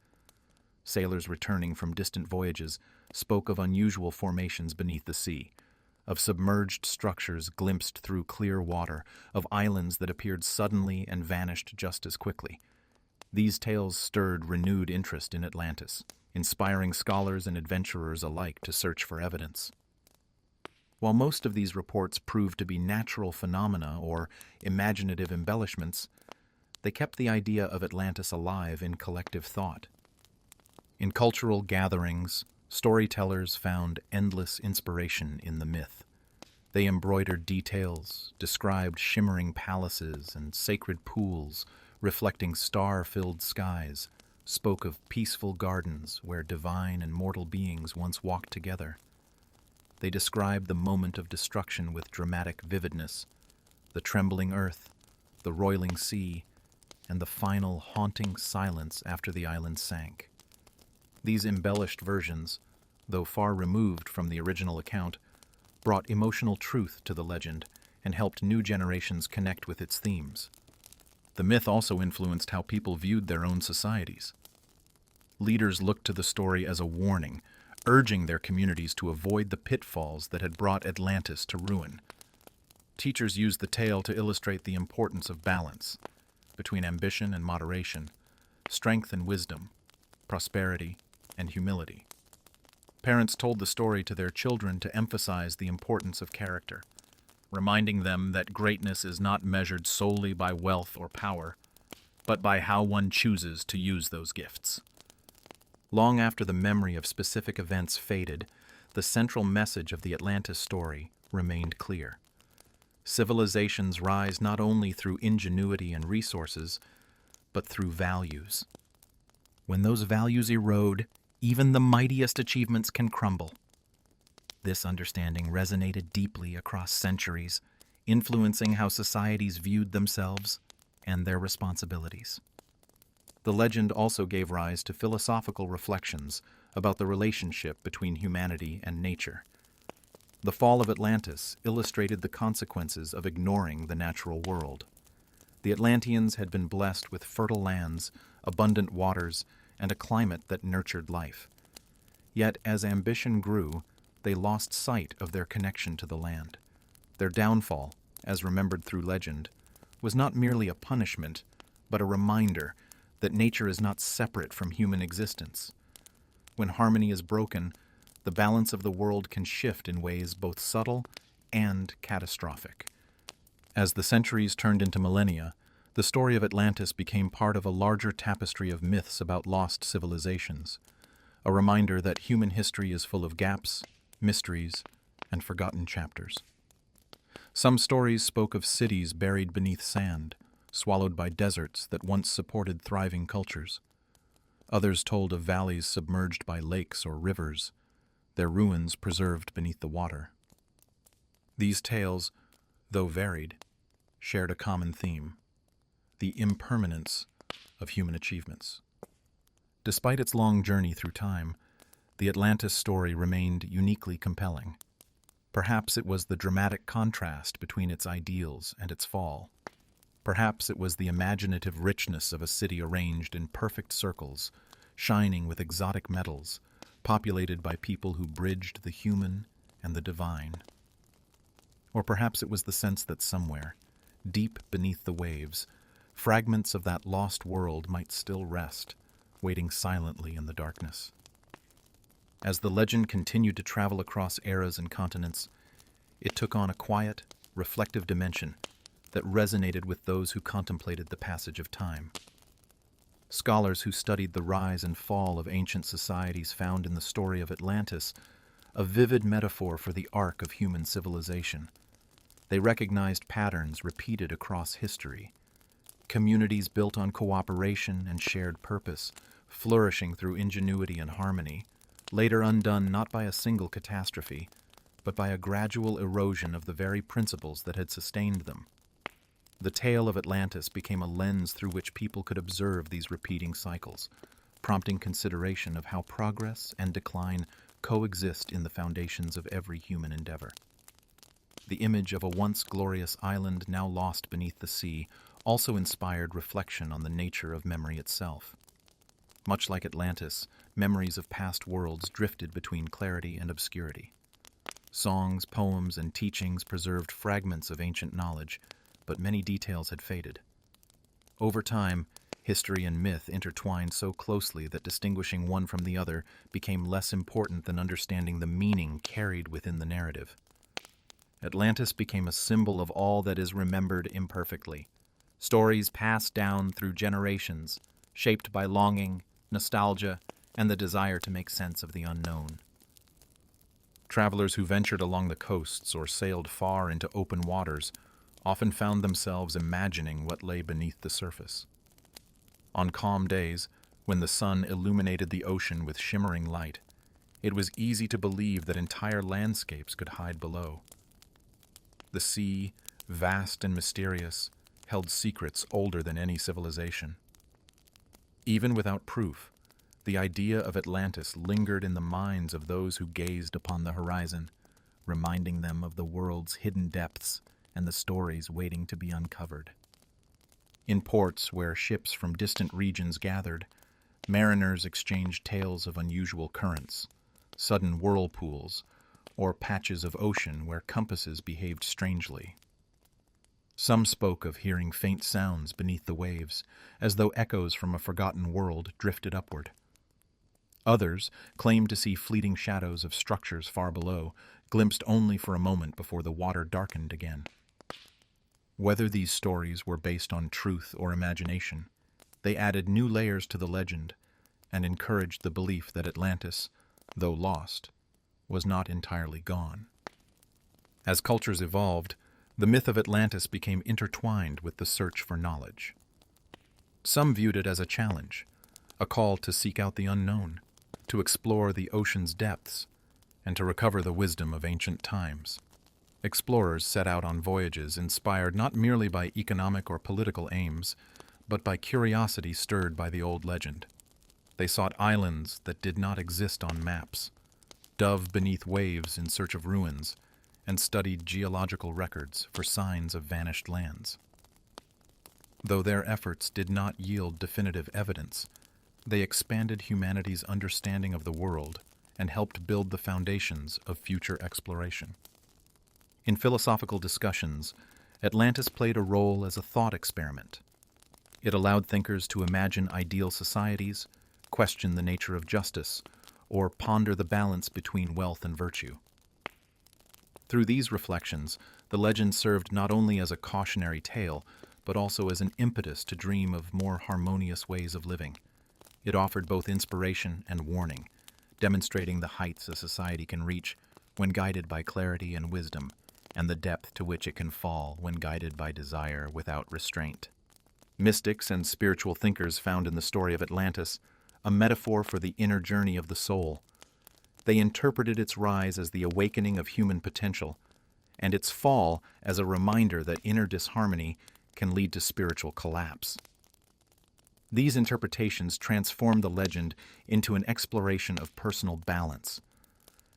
Sailors returning from distant voyages spoke of unusual formations beneath the sea, of submerged structures glimpsed through clear water, of islands that appeared suddenly and vanished just as quickly. These tales stirred renewed interest in Atlantis, inspiring scholars and adventurers alike to search for evidence. While most of these reports proved to be natural phenomena or imaginative embellishments, they kept the idea of Atlantis alive in collective thought. In cultural gatherings, storytellers found endless inspiration in the myth. They embroidered details, described shimmering palaces and sacred pools reflecting star-filled skies, spoke of peaceful gardens where divine and mortal beings once walked together. They described the moment of destruction with dramatic vividness, the trembling earth, the roiling sea, and the final haunting silence after the island sank. These embellished versions, though far removed from the original account, brought emotional truth to the legend and helped new generations connect with its themes. The myth also influenced how people viewed their own societies. Leaders looked to the story as a warning, urging their communities to avoid the pitfalls that had brought Atlantis to ruin. Teachers used the tale to illustrate the importance of balance between ambition and moderation, strength and wisdom, prosperity and humility. Parents told the story to their children to emphasize the importance of character, reminding them that greatness is not measured solely by wealth or power, but by how one chooses to use those gifts. Long after the memory of specific events faded, the central message of the Atlantis story remained clear. Civilizations rise not only through ingenuity and resources, but through values. When those values erode, even the mightiest achievements can crumble. This understanding resonated deeply across centuries, influencing how societies viewed themselves and their responsibilities. The legend also gave rise to philosophical reflections about the relationship between humanity and nature. The fall of Atlantis illustrated the consequences of ignoring the natural world. The Atlanteans had been blessed with fertile lands, abundant waters, and a climate that nurtured life. Yet, as ambition grew, they lost sight of their connection to the land. Their downfall, as remembered through legend, was not merely a punishment, but a reminder that nature is not separate from human existence. When harmony is broken, the balance of the world can shift in ways both subtle and catastrophic. As the centuries turned into millennia, the story of Atlantis became part of a larger tapestry of myths about lost civilizations, a reminder that human history is full of gaps, mysteries, and forgotten chapters. Some stories spoke of cities buried beneath sand, swallowed by deserts that once supported thriving cultures. Others told of valleys submerged by lakes or rivers, their ruins preserved beneath the water. These tales, though varied, shared a common theme: the impermanence of human achievements. Despite its long journey through time, the Atlantis story remained uniquely compelling. Perhaps it was the dramatic contrast between its ideals and its fall. Perhaps it was the imaginative richness of a city arranged in perfect circles, shining with exotic metals, populated by people who bridged the human and the divine. Or perhaps it was the sense that somewhere, deep beneath the waves, fragments of that lost world might still rest, waiting silently in the darkness. As the legend continued to travel across eras and continents, it took on a quiet, reflective dimension that resonated with those who contemplated the passage of time. Scholars who studied the rise and fall of ancient societies found in the story of Atlantis a vivid metaphor for the arc of human civilization. They recognized patterns repeated across history: communities built on cooperation and shared purpose, flourishing through ingenuity and harmony, later undone not by a single catastrophe, but by a gradual erosion of the very principles that had sustained them. The tale of Atlantis became a lens through which people could observe these repeating cycles, prompting consideration of how progress and decline coexist in the foundations of every human endeavor. The image of a once glorious island now lost beneath the sea also inspired reflection on the nature of memory itself. Much like Atlantis, memories of past worlds drifted between clarity and obscurity. Songs, poems, and teachings preserved fragments of ancient knowledge, but many details had faded. Over time, history and myth intertwined so closely that distinguishing one from the other became less important than understanding the meaning carried within the narrative. Atlantis became a symbol of all that is remembered imperfectly, stories passed down through generations, shaped by longing, nostalgia, and the desire to make sense of the unknown. Travelers who ventured along the coasts or sailed far into open waters often found themselves imagining what lay beneath the surface. On calm days, when the sun illuminated the ocean with shimmering light, it was easy to believe that entire landscapes could hide below. The sea, vast and mysterious, held secrets older than any civilization. Even without proof, the idea of Atlantis lingered in the minds of those who gazed upon the horizon, reminding them of the world's hidden depths and the stories waiting to be uncovered. In ports where ships from distant regions gathered, mariners exchanged tales of unusual currents, sudden whirlpools, or patches of ocean where compasses behaved strangely. Some spoke of hearing faint sounds beneath the waves, as though echoes from a forgotten world drifted upward. Others claimed to see fleeting shadows of structures far below, glimpsed only for a moment before the water darkened again. Whether these stories were based on truth or imagination, they added new layers to the legend and encouraged the belief that Atlantis, though lost, was not entirely gone. As cultures evolved, the myth of Atlantis became intertwined with the search for knowledge. Some viewed it as a challenge, a call to seek out the unknown, to explore the ocean's depths, and to recover the wisdom of ancient times. Explorers set out on voyages inspired not merely by economic or political aims, but by curiosity stirred by the old legend. They sought islands that did not exist on maps, dove beneath waves in search of ruins, and studied geological records for signs of vanished lands. Though their efforts did not yield definitive evidence, they expanded humanity's understanding of the world and helped build the foundations of future exploration. In philosophical discussions, Atlantis played a role as a thought experiment. It allowed thinkers to imagine ideal societies, question the nature of justice, or ponder the balance between wealth and virtue. Through these reflections, the legend served not only as a cautionary tale, but also as an impetus to dream of more harmonious ways of living. It offered both inspiration and warning, demonstrating the heights a society can reach when guided by clarity and wisdom, and the depth to which it can fall when guided by desire without restraint. Mystics and spiritual thinkers found in the story of Atlantis a metaphor for the inner journey of the soul. They interpreted its rise as the awakening of human potential, and its fall as a reminder that inner disharmony can lead to spiritual collapse. These interpretations transform the legend into an exploration of personal balance,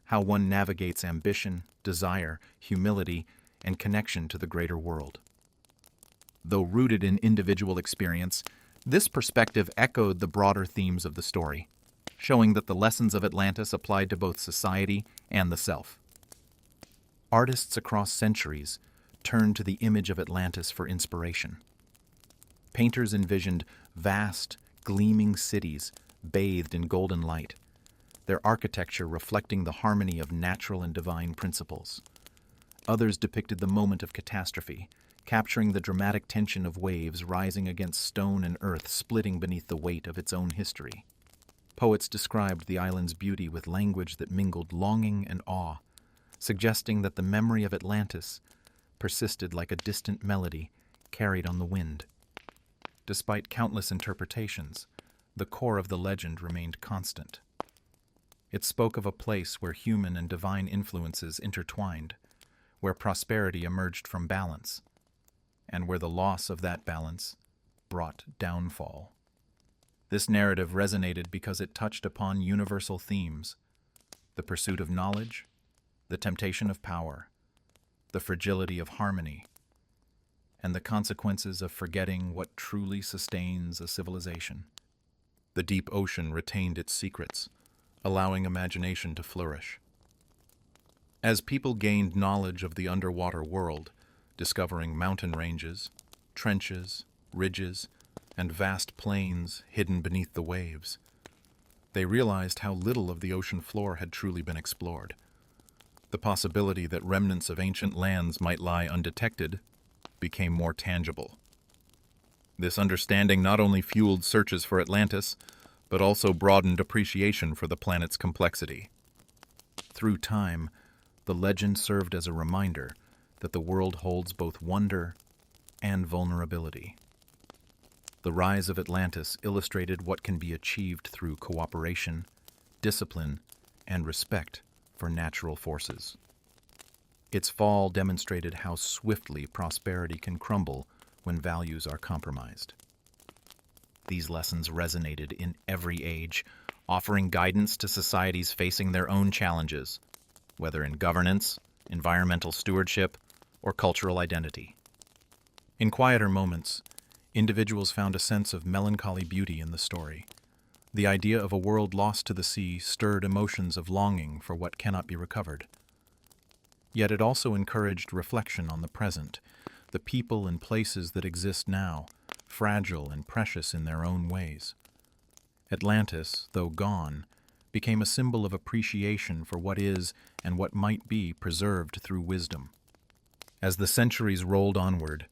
how one navigates ambition, desire, humility, and connection to the greater world. Though rooted in individual experience, this perspective echoed the broader themes of the story, showing that the lessons of Atlantis applied to both society and the self. Artists across centuries turned to the image of Atlantis for inspiration. Painters envisioned vast, gleaming cities bathed in golden light, their architecture reflecting the harmony of natural and divine principles. Others depicted the moment of catastrophe, capturing the dramatic tension of waves rising against stone and earth splitting beneath the weight of its own history. Poets described the island's beauty with language that mingled longing and awe, suggesting that the memory of Atlantis persisted like a distant melody carried on the wind. Despite countless interpretations, the core of the legend remained constant. It spoke of a place where human and divine influences intertwined, where prosperity emerged from balance, and where the loss of that balance brought downfall. This narrative resonated because it touched upon universal themes: the pursuit of knowledge, the temptation of power, the fragility of harmony, and the consequences of forgetting what truly sustains a civilization. The deep ocean retained its secrets, allowing imagination to flourish. As people gained knowledge of the underwater world, discovering mountain ranges, trenches, ridges, and vast plains hidden beneath the waves, they realized how little of the ocean floor had truly been explored. The possibility that remnants of ancient lands might lie undetected became more tangible. This understanding not only fueled searches for Atlantis, but also broadened appreciation for the planet's complexity. Through time, the legend served as a reminder that the world holds both wonder and vulnerability. The rise of Atlantis illustrated what can be achieved through cooperation, discipline, and respect for natural forces. Its fall demonstrated how swiftly prosperity can crumble when values are compromised. These lessons resonated in every age, offering guidance to societies facing their own challenges, whether in governance, environmental stewardship, or cultural identity. In quieter moments, individuals found a sense of melancholy beauty in the story. The idea of a world lost to the sea stirred emotions of longing for what cannot be recovered. Yet it also encouraged reflection on the present, the people and places that exist now, fragile and precious in their own ways. Atlantis, though gone, became a symbol of appreciation for what is and what might be preserved through wisdom. As the centuries rolled onward,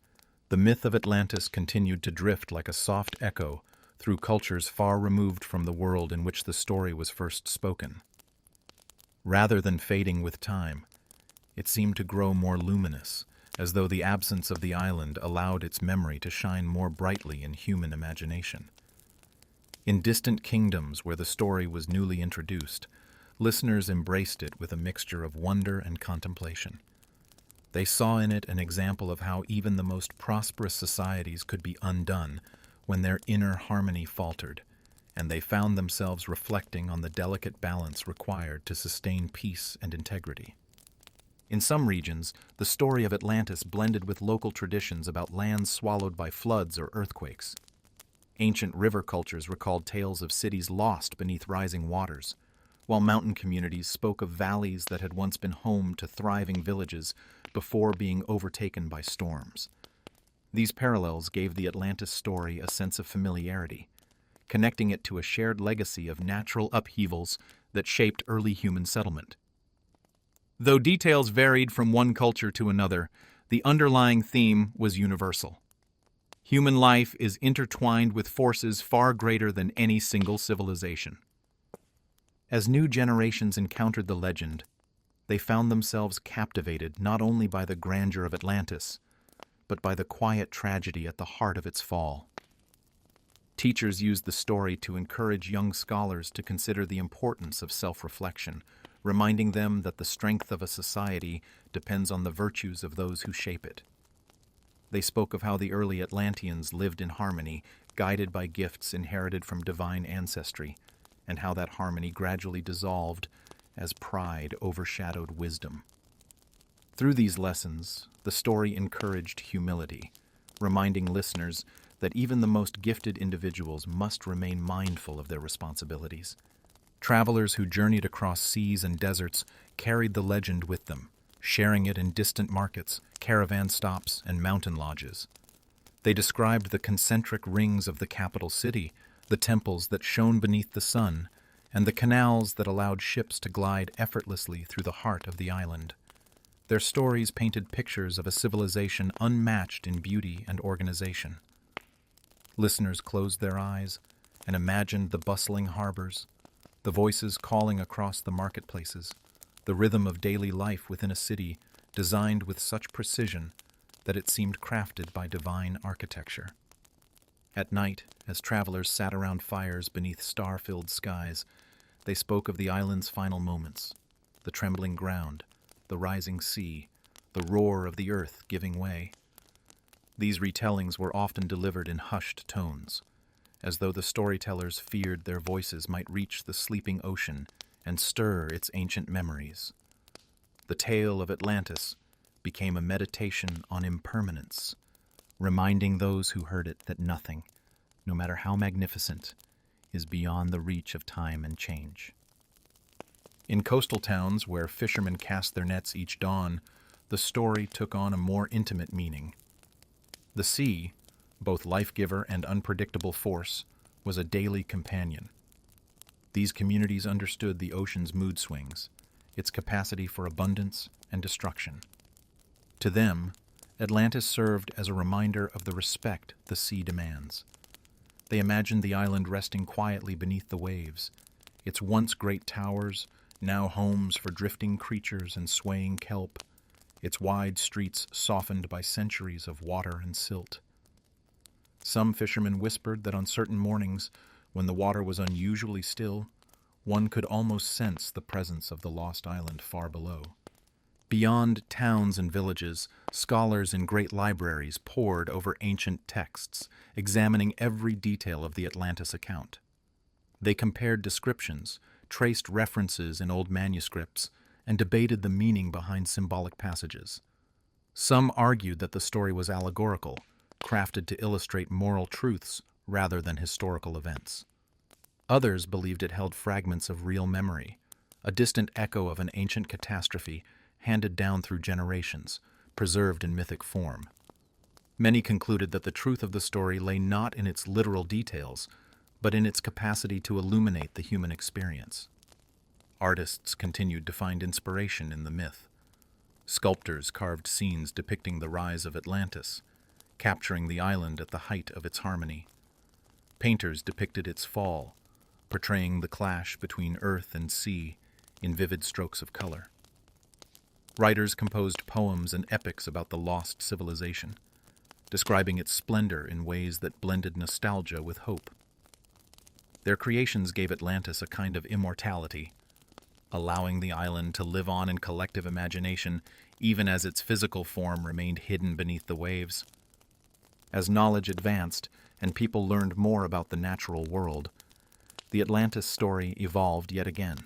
the myth of Atlantis continued to drift like a soft echo through cultures far removed from the world in which the story was first spoken. Rather than fading with time, it seemed to grow more luminous, as though the absence of the island allowed its memory to shine more brightly in human imagination. In distant kingdoms where the story was newly introduced, listeners embraced it with a mixture of wonder and contemplation. They saw in it an example of how even the most prosperous societies could be undone when their inner harmony faltered, and they found themselves reflecting on the delicate balance required to sustain peace and integrity. In some regions, the story of Atlantis blended with local traditions about lands swallowed by floods or earthquakes. Ancient river cultures recalled tales of cities lost beneath rising waters, while mountain communities spoke of valleys that had once been home to thriving villages before being overtaken by storms. These parallels gave the Atlantis story a sense of familiarity, connecting it to a shared legacy of natural upheavals that shaped early human settlement. Though details varied from one culture to another, the underlying theme was universal. Human life is intertwined with forces far greater than any single civilization. As new generations encountered the legend, they found themselves captivated not only by the grandeur of Atlantis, but by the quiet tragedy at the heart of its fall. Teachers used the story to encourage young scholars to consider the importance of self-reflection, reminding them that the strength of a society depends on the virtues of those who shape it. They spoke of how the early Atlanteans lived in harmony, guided by gifts inherited from divine ancestry, and how that harmony gradually dissolved as pride overshadowed wisdom. Through these lessons, the story encouraged humility, reminding listeners that even the most gifted individuals must remain mindful of their responsibilities. Travelers who journeyed across seas and deserts carried the legend with them, sharing it in distant markets, caravan stops, and mountain lodges. They described the concentric rings of the capital city, the temples that shone beneath the sun, and the canals that allowed ships to glide effortlessly through the heart of the island. Their stories painted pictures of a civilization unmatched in beauty and organization. Listeners closed their eyes and imagined the bustling harbors, the voices calling across the marketplaces, the rhythm of daily life within a city designed with such precision that it seemed crafted by divine architecture. At night, as travelers sat around fires beneath star-filled skies, they spoke of the island's final moments, the trembling ground, the rising sea, the roar of the earth giving way. These retellings were often delivered in hushed tones, as though the storytellers feared their voices might reach the sleeping ocean and stir its ancient memories. The tale of Atlantis became a meditation on impermanence, reminding those who heard it that nothing, no matter how magnificent, is beyond the reach of time and change. In coastal towns where fishermen cast their nets each dawn, the story took on a more intimate meaning. The sea, both life-giver and unpredictable force, was a daily companion. These communities understood the ocean's mood swings, its capacity for abundance and destruction. To them, Atlantis served as a reminder of the respect the sea demands. They imagined the island resting quietly beneath the waves, its once great towers, now homes for drifting creatures and swaying kelp, its wide streets softened by centuries of water and silt. Some fishermen whispered that on certain mornings, when the water was unusually still, one could almost sense the presence of the lost island far below. Beyond towns and villages, scholars in great libraries pored over ancient texts, examining every detail of the Atlantis account. They compared descriptions, traced references in old manuscripts, and debated the meaning behind symbolic passages. Some argued that the story was allegorical, crafted to illustrate moral truths rather than historical events. Others believed it held fragments of real memory, a distant echo of an ancient catastrophe handed down through generations, preserved in mythic form. Many concluded that the truth of the story lay not in its literal details, but in its capacity to illuminate the human experience. Artists continued to find inspiration in the myth. Sculptors carved scenes depicting the rise of Atlantis, capturing the island at the height of its harmony. Painters depicted its fall, portraying the clash between earth and sea in vivid strokes of color. Writers composed poems and epics about the lost civilization, describing its splendor in ways that blended nostalgia with hope. Their creations gave Atlantis a kind of immortality, allowing the island to live on in collective imagination even as its physical form remained hidden beneath the waves. As knowledge advanced and people learned more about the natural world, the Atlantis story evolved yet again.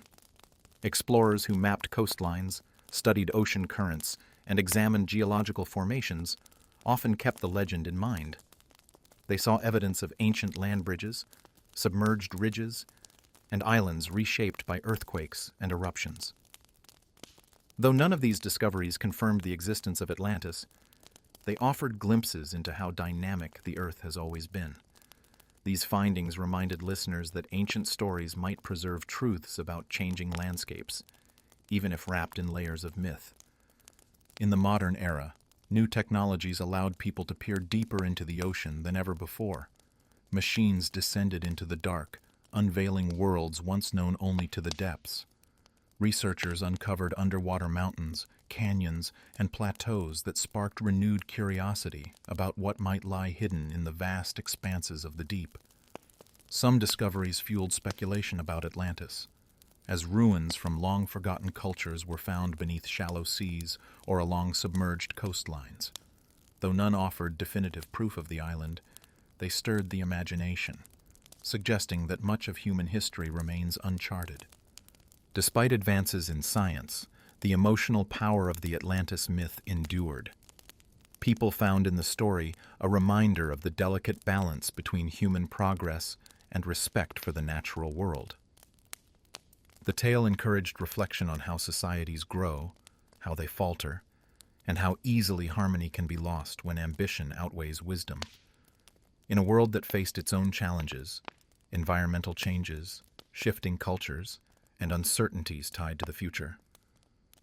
Explorers who mapped coastlines, studied ocean currents, and examined geological formations often kept the legend in mind. They saw evidence of ancient land bridges, submerged ridges, and islands reshaped by earthquakes and eruptions. Though none of these discoveries confirmed the existence of Atlantis, They offered glimpses into how dynamic the Earth has always been. These findings reminded listeners that ancient stories might preserve truths about changing landscapes, even if wrapped in layers of myth. In the modern era, new technologies allowed people to peer deeper into the ocean than ever before. Machines descended into the dark, unveiling worlds once known only to the depths. Researchers uncovered underwater mountains, canyons, and plateaus that sparked renewed curiosity about what might lie hidden in the vast expanses of the deep. Some discoveries fueled speculation about Atlantis, as ruins from long-forgotten cultures were found beneath shallow seas or along submerged coastlines. Though none offered definitive proof of the island, they stirred the imagination, suggesting that much of human history remains uncharted. Despite advances in science, the emotional power of the Atlantis myth endured. People found in the story a reminder of the delicate balance between human progress and respect for the natural world. The tale encouraged reflection on how societies grow, how they falter, and how easily harmony can be lost when ambition outweighs wisdom. In a world that faced its own challenges, environmental changes, shifting cultures, and uncertainties tied to the future,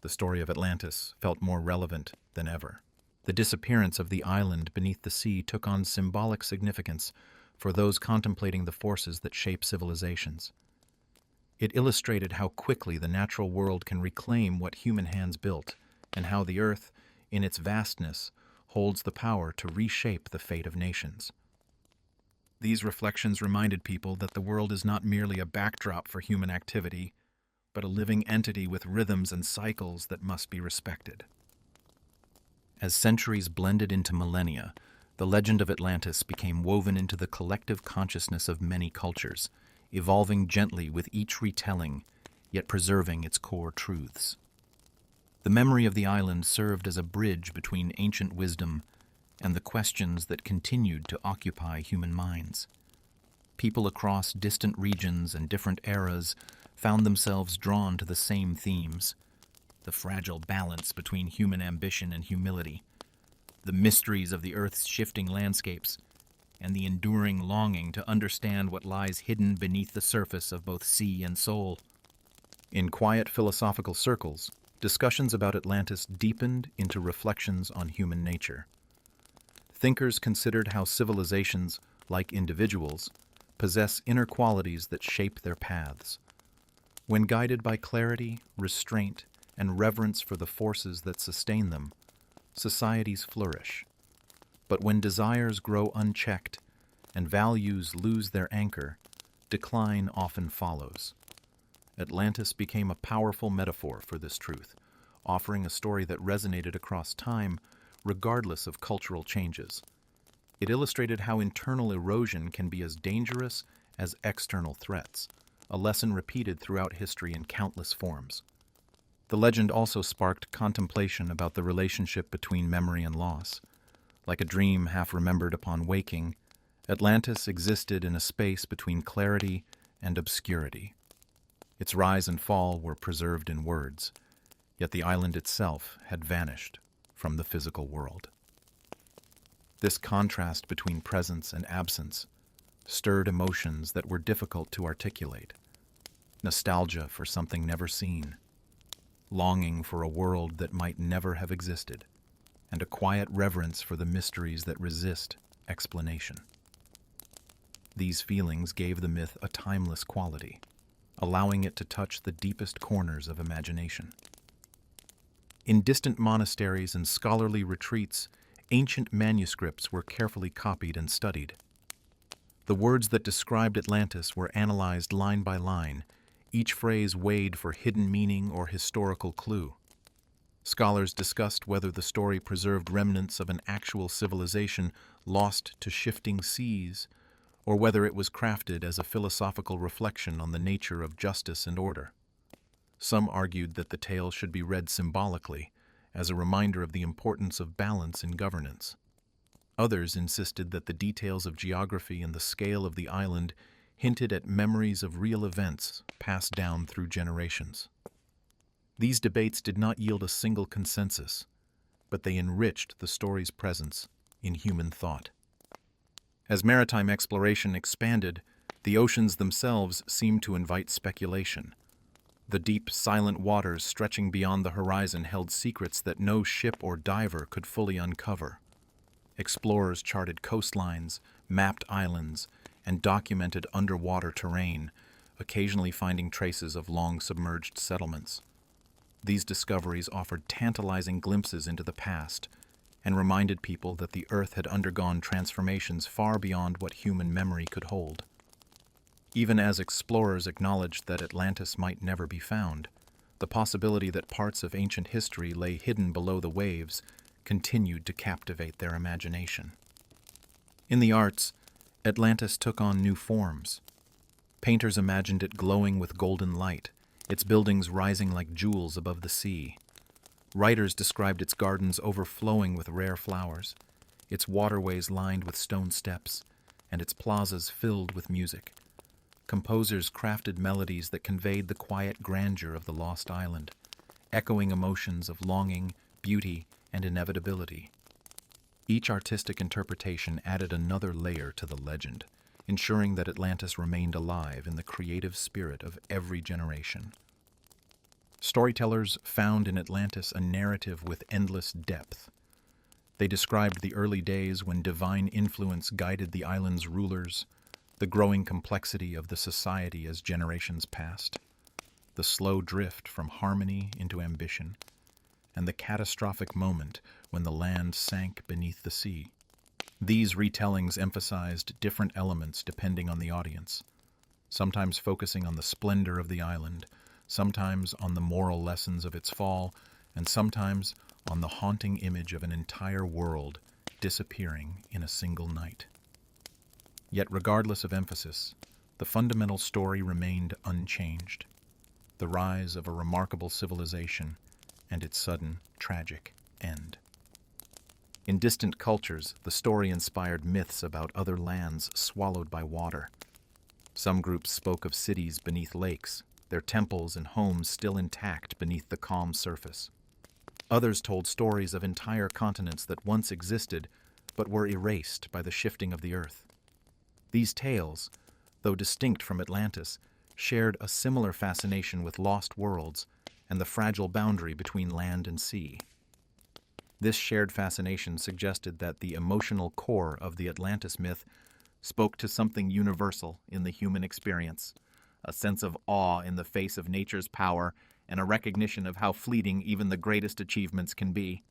the story of Atlantis felt more relevant than ever. The disappearance of the island beneath the sea took on symbolic significance for those contemplating the forces that shape civilizations. It illustrated how quickly the natural world can reclaim what human hands built, and how the Earth, in its vastness, holds the power to reshape the fate of nations. These reflections reminded people that the world is not merely a backdrop for human activity, but a living entity with rhythms and cycles that must be respected. As centuries blended into millennia, the legend of Atlantis became woven into the collective consciousness of many cultures, evolving gently with each retelling, yet preserving its core truths. The memory of the island served as a bridge between ancient wisdom and the questions that continued to occupy human minds. People across distant regions and different eras found themselves drawn to the same themes: the fragile balance between human ambition and humility, the mysteries of the Earth's shifting landscapes, and the enduring longing to understand what lies hidden beneath the surface of both sea and soul. In quiet philosophical circles, discussions about Atlantis deepened into reflections on human nature. Thinkers considered how civilizations, like individuals, possess inner qualities that shape their paths. When guided by clarity, restraint, and reverence for the forces that sustain them, societies flourish. But when desires grow unchecked and values lose their anchor, decline often follows. Atlantis became a powerful metaphor for this truth, offering a story that resonated across time, regardless of cultural changes. It illustrated how internal erosion can be as dangerous as external threats, a lesson repeated throughout history in countless forms. The legend also sparked contemplation about the relationship between memory and loss. Like a dream half remembered upon waking, Atlantis existed in a space between clarity and obscurity. Its rise and fall were preserved in words, yet the island itself had vanished from the physical world. This contrast between presence and absence stirred emotions that were difficult to articulate: nostalgia for something never seen, longing for a world that might never have existed, and a quiet reverence for the mysteries that resist explanation. These feelings gave the myth a timeless quality, allowing it to touch the deepest corners of imagination. In distant monasteries and scholarly retreats, ancient manuscripts were carefully copied and studied. The words that described Atlantis were analyzed line by line, each phrase weighed for hidden meaning or historical clue. Scholars discussed whether the story preserved remnants of an actual civilization lost to shifting seas, or whether it was crafted as a philosophical reflection on the nature of justice and order. Some argued that the tale should be read symbolically, as a reminder of the importance of balance in governance. Others insisted that the details of geography and the scale of the island hinted at memories of real events passed down through generations. These debates did not yield a single consensus, but they enriched the story's presence in human thought. As maritime exploration expanded, the oceans themselves seemed to invite speculation. The deep, silent waters stretching beyond the horizon held secrets that no ship or diver could fully uncover. Explorers charted coastlines, mapped islands, and documented underwater terrain, occasionally finding traces of long-submerged settlements. These discoveries offered tantalizing glimpses into the past and reminded people that the Earth had undergone transformations far beyond what human memory could hold. Even as explorers acknowledged that Atlantis might never be found, the possibility that parts of ancient history lay hidden below the waves continued to captivate their imagination. In the arts, Atlantis took on new forms. Painters imagined it glowing with golden light, its buildings rising like jewels above the sea. Writers described its gardens overflowing with rare flowers, its waterways lined with stone steps, and its plazas filled with music. Composers crafted melodies that conveyed the quiet grandeur of the lost island, echoing emotions of longing, beauty, and inevitability. Each artistic interpretation added another layer to the legend, ensuring that Atlantis remained alive in the creative spirit of every generation. Storytellers found in Atlantis a narrative with endless depth. They described the early days when divine influence guided the island's rulers, the growing complexity of the society as generations passed, the slow drift from harmony into ambition, and the catastrophic moment when the land sank beneath the sea. These retellings emphasized different elements depending on the audience, sometimes focusing on the splendor of the island, sometimes on the moral lessons of its fall, and sometimes on the haunting image of an entire world disappearing in a single night. Yet regardless of emphasis, the fundamental story remained unchanged: the rise of a remarkable civilization and its sudden, tragic end. In distant cultures, the story inspired myths about other lands swallowed by water. Some groups spoke of cities beneath lakes, their temples and homes still intact beneath the calm surface. Others told stories of entire continents that once existed but were erased by the shifting of the earth. These tales, though distinct from Atlantis, shared a similar fascination with lost worlds and the fragile boundary between land and sea. This shared fascination suggested that the emotional core of the Atlantis myth spoke to something universal in the human experience, a sense of awe in the face of nature's power and a recognition of how fleeting even the greatest achievements can be.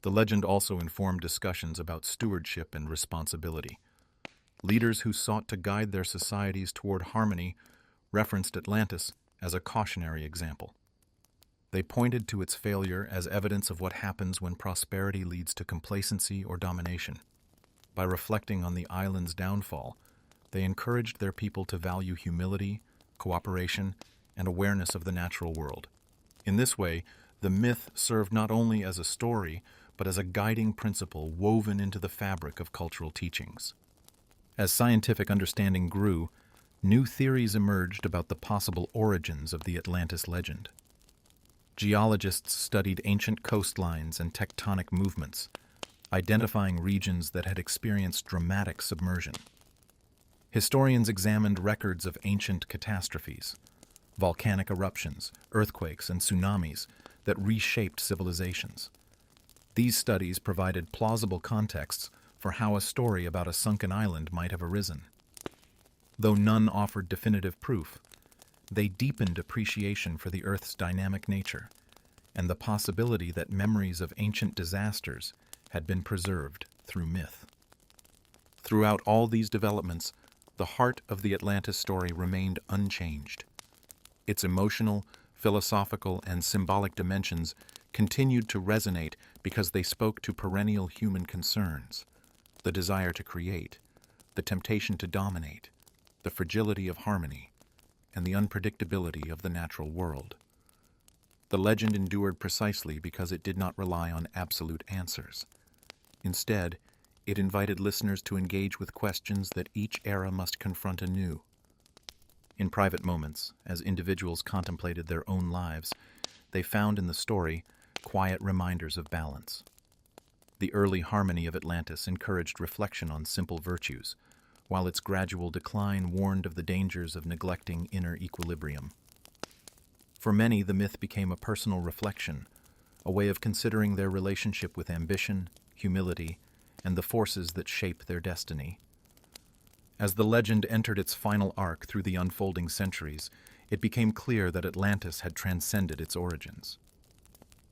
The legend also informed discussions about stewardship and responsibility. Leaders who sought to guide their societies toward harmony referenced Atlantis as a cautionary example. They pointed to its failure as evidence of what happens when prosperity leads to complacency or domination. By reflecting on the island's downfall, they encouraged their people to value humility, cooperation, and awareness of the natural world. In this way, the myth served not only as a story, but as a guiding principle woven into the fabric of cultural teachings. As scientific understanding grew, new theories emerged about the possible origins of the Atlantis legend. Geologists studied ancient coastlines and tectonic movements, identifying regions that had experienced dramatic submersion. Historians examined records of ancient catastrophes, volcanic eruptions, earthquakes, and tsunamis that reshaped civilizations. These studies provided plausible contexts for how a story about a sunken island might have arisen. Though none offered definitive proof, they deepened appreciation for the Earth's dynamic nature and the possibility that memories of ancient disasters had been preserved through myth. Throughout all these developments, the heart of the Atlantis story remained unchanged. Its emotional, philosophical, and symbolic dimensions continued to resonate because they spoke to perennial human concerns: the desire to create, the temptation to dominate, the fragility of harmony, and the unpredictability of the natural world. The legend endured precisely because it did not rely on absolute answers. Instead, it invited listeners to engage with questions that each era must confront anew. In private moments, as individuals contemplated their own lives, they found in the story quiet reminders of balance, The early harmony of Atlantis encouraged reflection on simple virtues, while its gradual decline warned of the dangers of neglecting inner equilibrium. For many, the myth became a personal reflection, a way of considering their relationship with ambition, humility, and the forces that shape their destiny. As the legend entered its final arc through the unfolding centuries, it became clear that Atlantis had transcended its origins.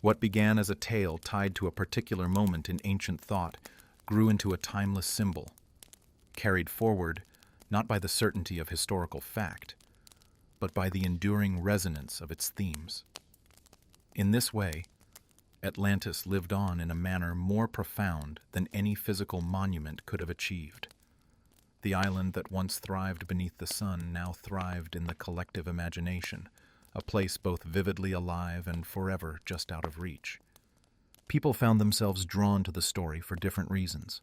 What began as a tale tied to a particular moment in ancient thought grew into a timeless symbol, carried forward not by the certainty of historical fact, but by the enduring resonance of its themes. In this way, Atlantis lived on in a manner more profound than any physical monument could have achieved. The island that once thrived beneath the sun now thrived in the collective imagination, a place both vividly alive and forever just out of reach. People found themselves drawn to the story for different reasons.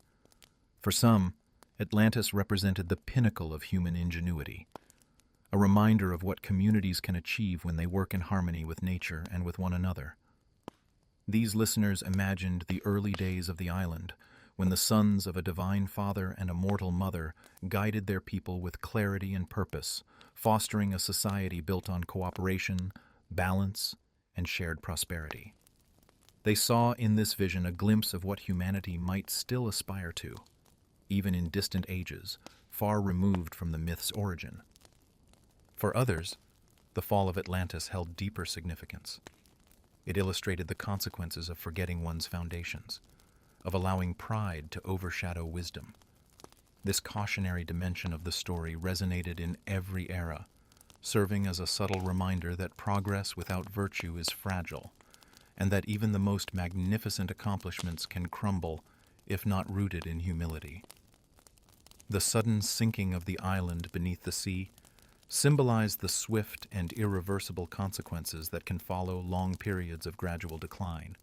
For some, Atlantis represented the pinnacle of human ingenuity, a reminder of what communities can achieve when they work in harmony with nature and with one another. These listeners imagined the early days of the island, when the sons of a divine father and a mortal mother guided their people with clarity and purpose, fostering a society built on cooperation, balance, and shared prosperity. They saw in this vision a glimpse of what humanity might still aspire to, even in distant ages, far removed from the myth's origin. For others, the fall of Atlantis held deeper significance. It illustrated the consequences of forgetting one's foundations, of allowing pride to overshadow wisdom. This cautionary dimension of the story resonated in every era, serving as a subtle reminder that progress without virtue is fragile, and that even the most magnificent accomplishments can crumble if not rooted in humility. The sudden sinking of the island beneath the sea symbolized the swift and irreversible consequences that can follow long periods of gradual decline.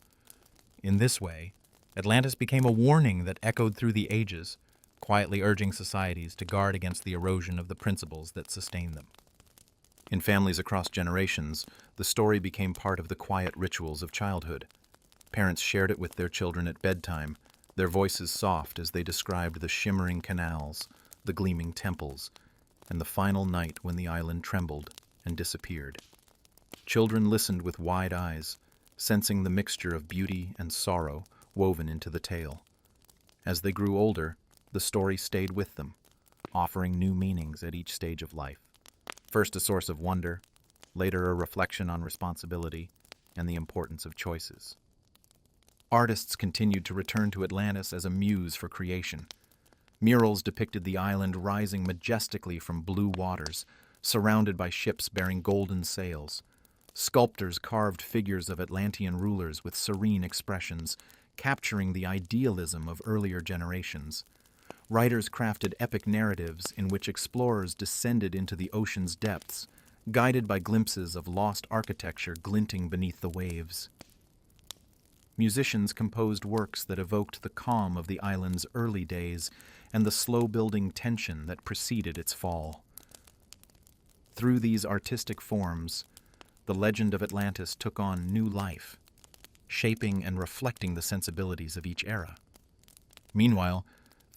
In this way, Atlantis became a warning that echoed through the ages, quietly urging societies to guard against the erosion of the principles that sustain them. In families across generations, the story became part of the quiet rituals of childhood. Parents shared it with their children at bedtime, their voices soft as they described the shimmering canals, the gleaming temples, and the final night when the island trembled and disappeared. Children listened with wide eyes, sensing the mixture of beauty and sorrow woven into the tale. As they grew older, the story stayed with them, offering new meanings at each stage of life. First a source of wonder, later a reflection on responsibility and the importance of choices. Artists continued to return to Atlantis as a muse for creation. Murals depicted the island rising majestically from blue waters, surrounded by ships bearing golden sails. Sculptors carved figures of Atlantean rulers with serene expressions, capturing the idealism of earlier generations. Writers crafted epic narratives in which explorers descended into the ocean's depths, guided by glimpses of lost architecture glinting beneath the waves. Musicians composed works that evoked the calm of the island's early days and the slow-building tension that preceded its fall. Through these artistic forms, the legend of Atlantis took on new life, shaping and reflecting the sensibilities of each era. Meanwhile,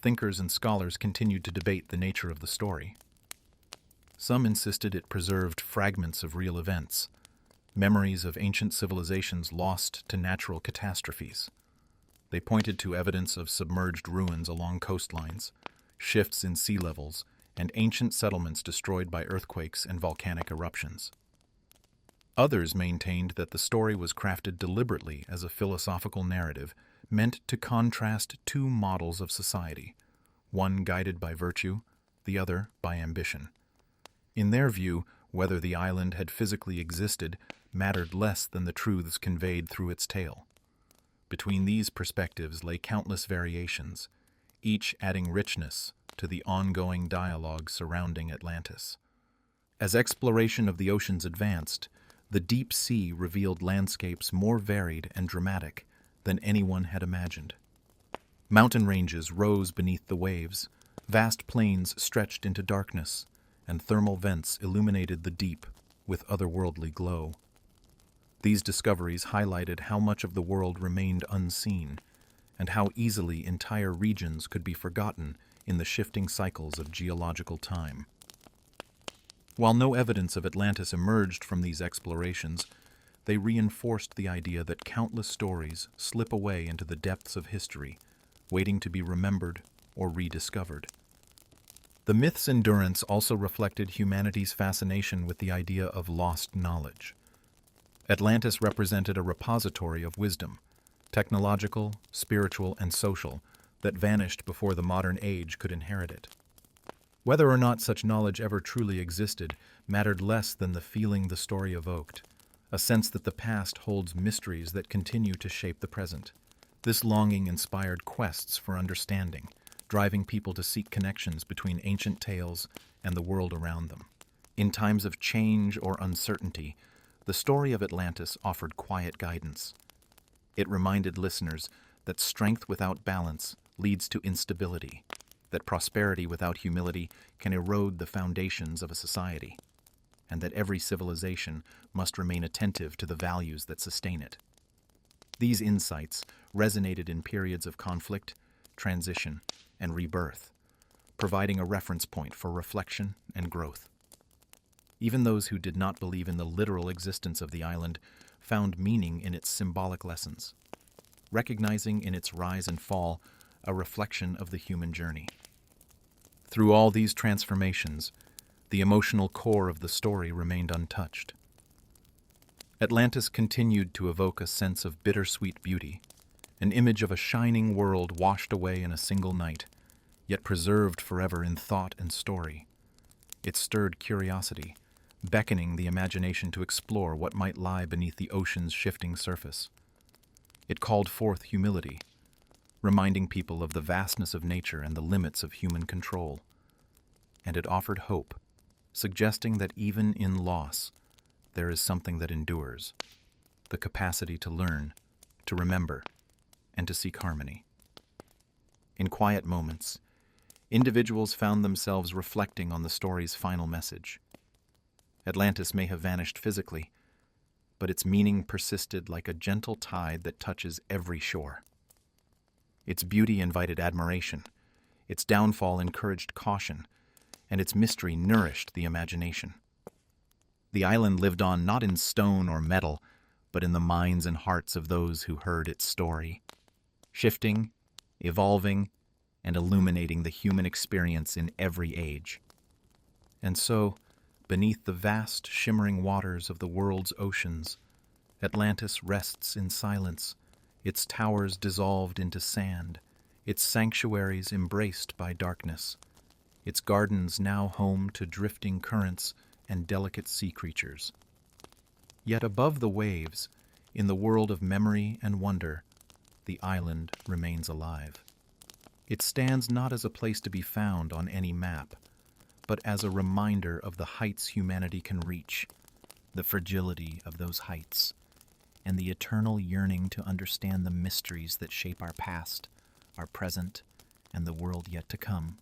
thinkers and scholars continued to debate the nature of the story. Some insisted it preserved fragments of real events, memories of ancient civilizations lost to natural catastrophes. They pointed to evidence of submerged ruins along coastlines, shifts in sea levels, and ancient settlements destroyed by earthquakes and volcanic eruptions. Others maintained that the story was crafted deliberately as a philosophical narrative meant to contrast two models of society, one guided by virtue, the other by ambition. In their view, whether the island had physically existed mattered less than the truths conveyed through its tale. Between these perspectives lay countless variations, each adding richness to the ongoing dialogue surrounding Atlantis. As exploration of the oceans advanced, the deep sea revealed landscapes more varied and dramatic than anyone had imagined. Mountain ranges rose beneath the waves, vast plains stretched into darkness, and thermal vents illuminated the deep with otherworldly glow. These discoveries highlighted how much of the world remained unseen, and how easily entire regions could be forgotten in the shifting cycles of geological time. While no evidence of Atlantis emerged from these explorations, they reinforced the idea that countless stories slip away into the depths of history, waiting to be remembered or rediscovered. The myth's endurance also reflected humanity's fascination with the idea of lost knowledge. Atlantis represented a repository of wisdom, technological, spiritual, and social, that vanished before the modern age could inherit it. Whether or not such knowledge ever truly existed mattered less than the feeling the story evoked, a sense that the past holds mysteries that continue to shape the present. This longing inspired quests for understanding, driving people to seek connections between ancient tales and the world around them. In times of change or uncertainty, the story of Atlantis offered quiet guidance. It reminded listeners that strength without balance leads to instability, that prosperity without humility can erode the foundations of a society, and that every civilization must remain attentive to the values that sustain it. These insights resonated in periods of conflict, transition, and rebirth, providing a reference point for reflection and growth. Even those who did not believe in the literal existence of the island found meaning in its symbolic lessons, recognizing in its rise and fall a reflection of the human journey. Through all these transformations, the emotional core of the story remained untouched. Atlantis continued to evoke a sense of bittersweet beauty, an image of a shining world washed away in a single night, yet preserved forever in thought and story. It stirred curiosity, beckoning the imagination to explore what might lie beneath the ocean's shifting surface. It called forth humility, reminding people of the vastness of nature and the limits of human control. And it offered hope, suggesting that even in loss, there is something that endures, the capacity to learn, to remember, and to seek harmony. In quiet moments, individuals found themselves reflecting on the story's final message. Atlantis may have vanished physically, but its meaning persisted like a gentle tide that touches every shore. Its beauty invited admiration, its downfall encouraged caution, and its mystery nourished the imagination. The island lived on not in stone or metal, but in the minds and hearts of those who heard its story, shifting, evolving, and illuminating the human experience in every age. And so, beneath the vast, shimmering waters of the world's oceans, Atlantis rests in silence, its towers dissolved into sand, its sanctuaries embraced by darkness, its gardens now home to drifting currents and delicate sea creatures. Yet above the waves, in the world of memory and wonder, the island remains alive. It stands not as a place to be found on any map, but as a reminder of the heights humanity can reach, the fragility of those heights, and the eternal yearning to understand the mysteries that shape our past, our present, and the world yet to come.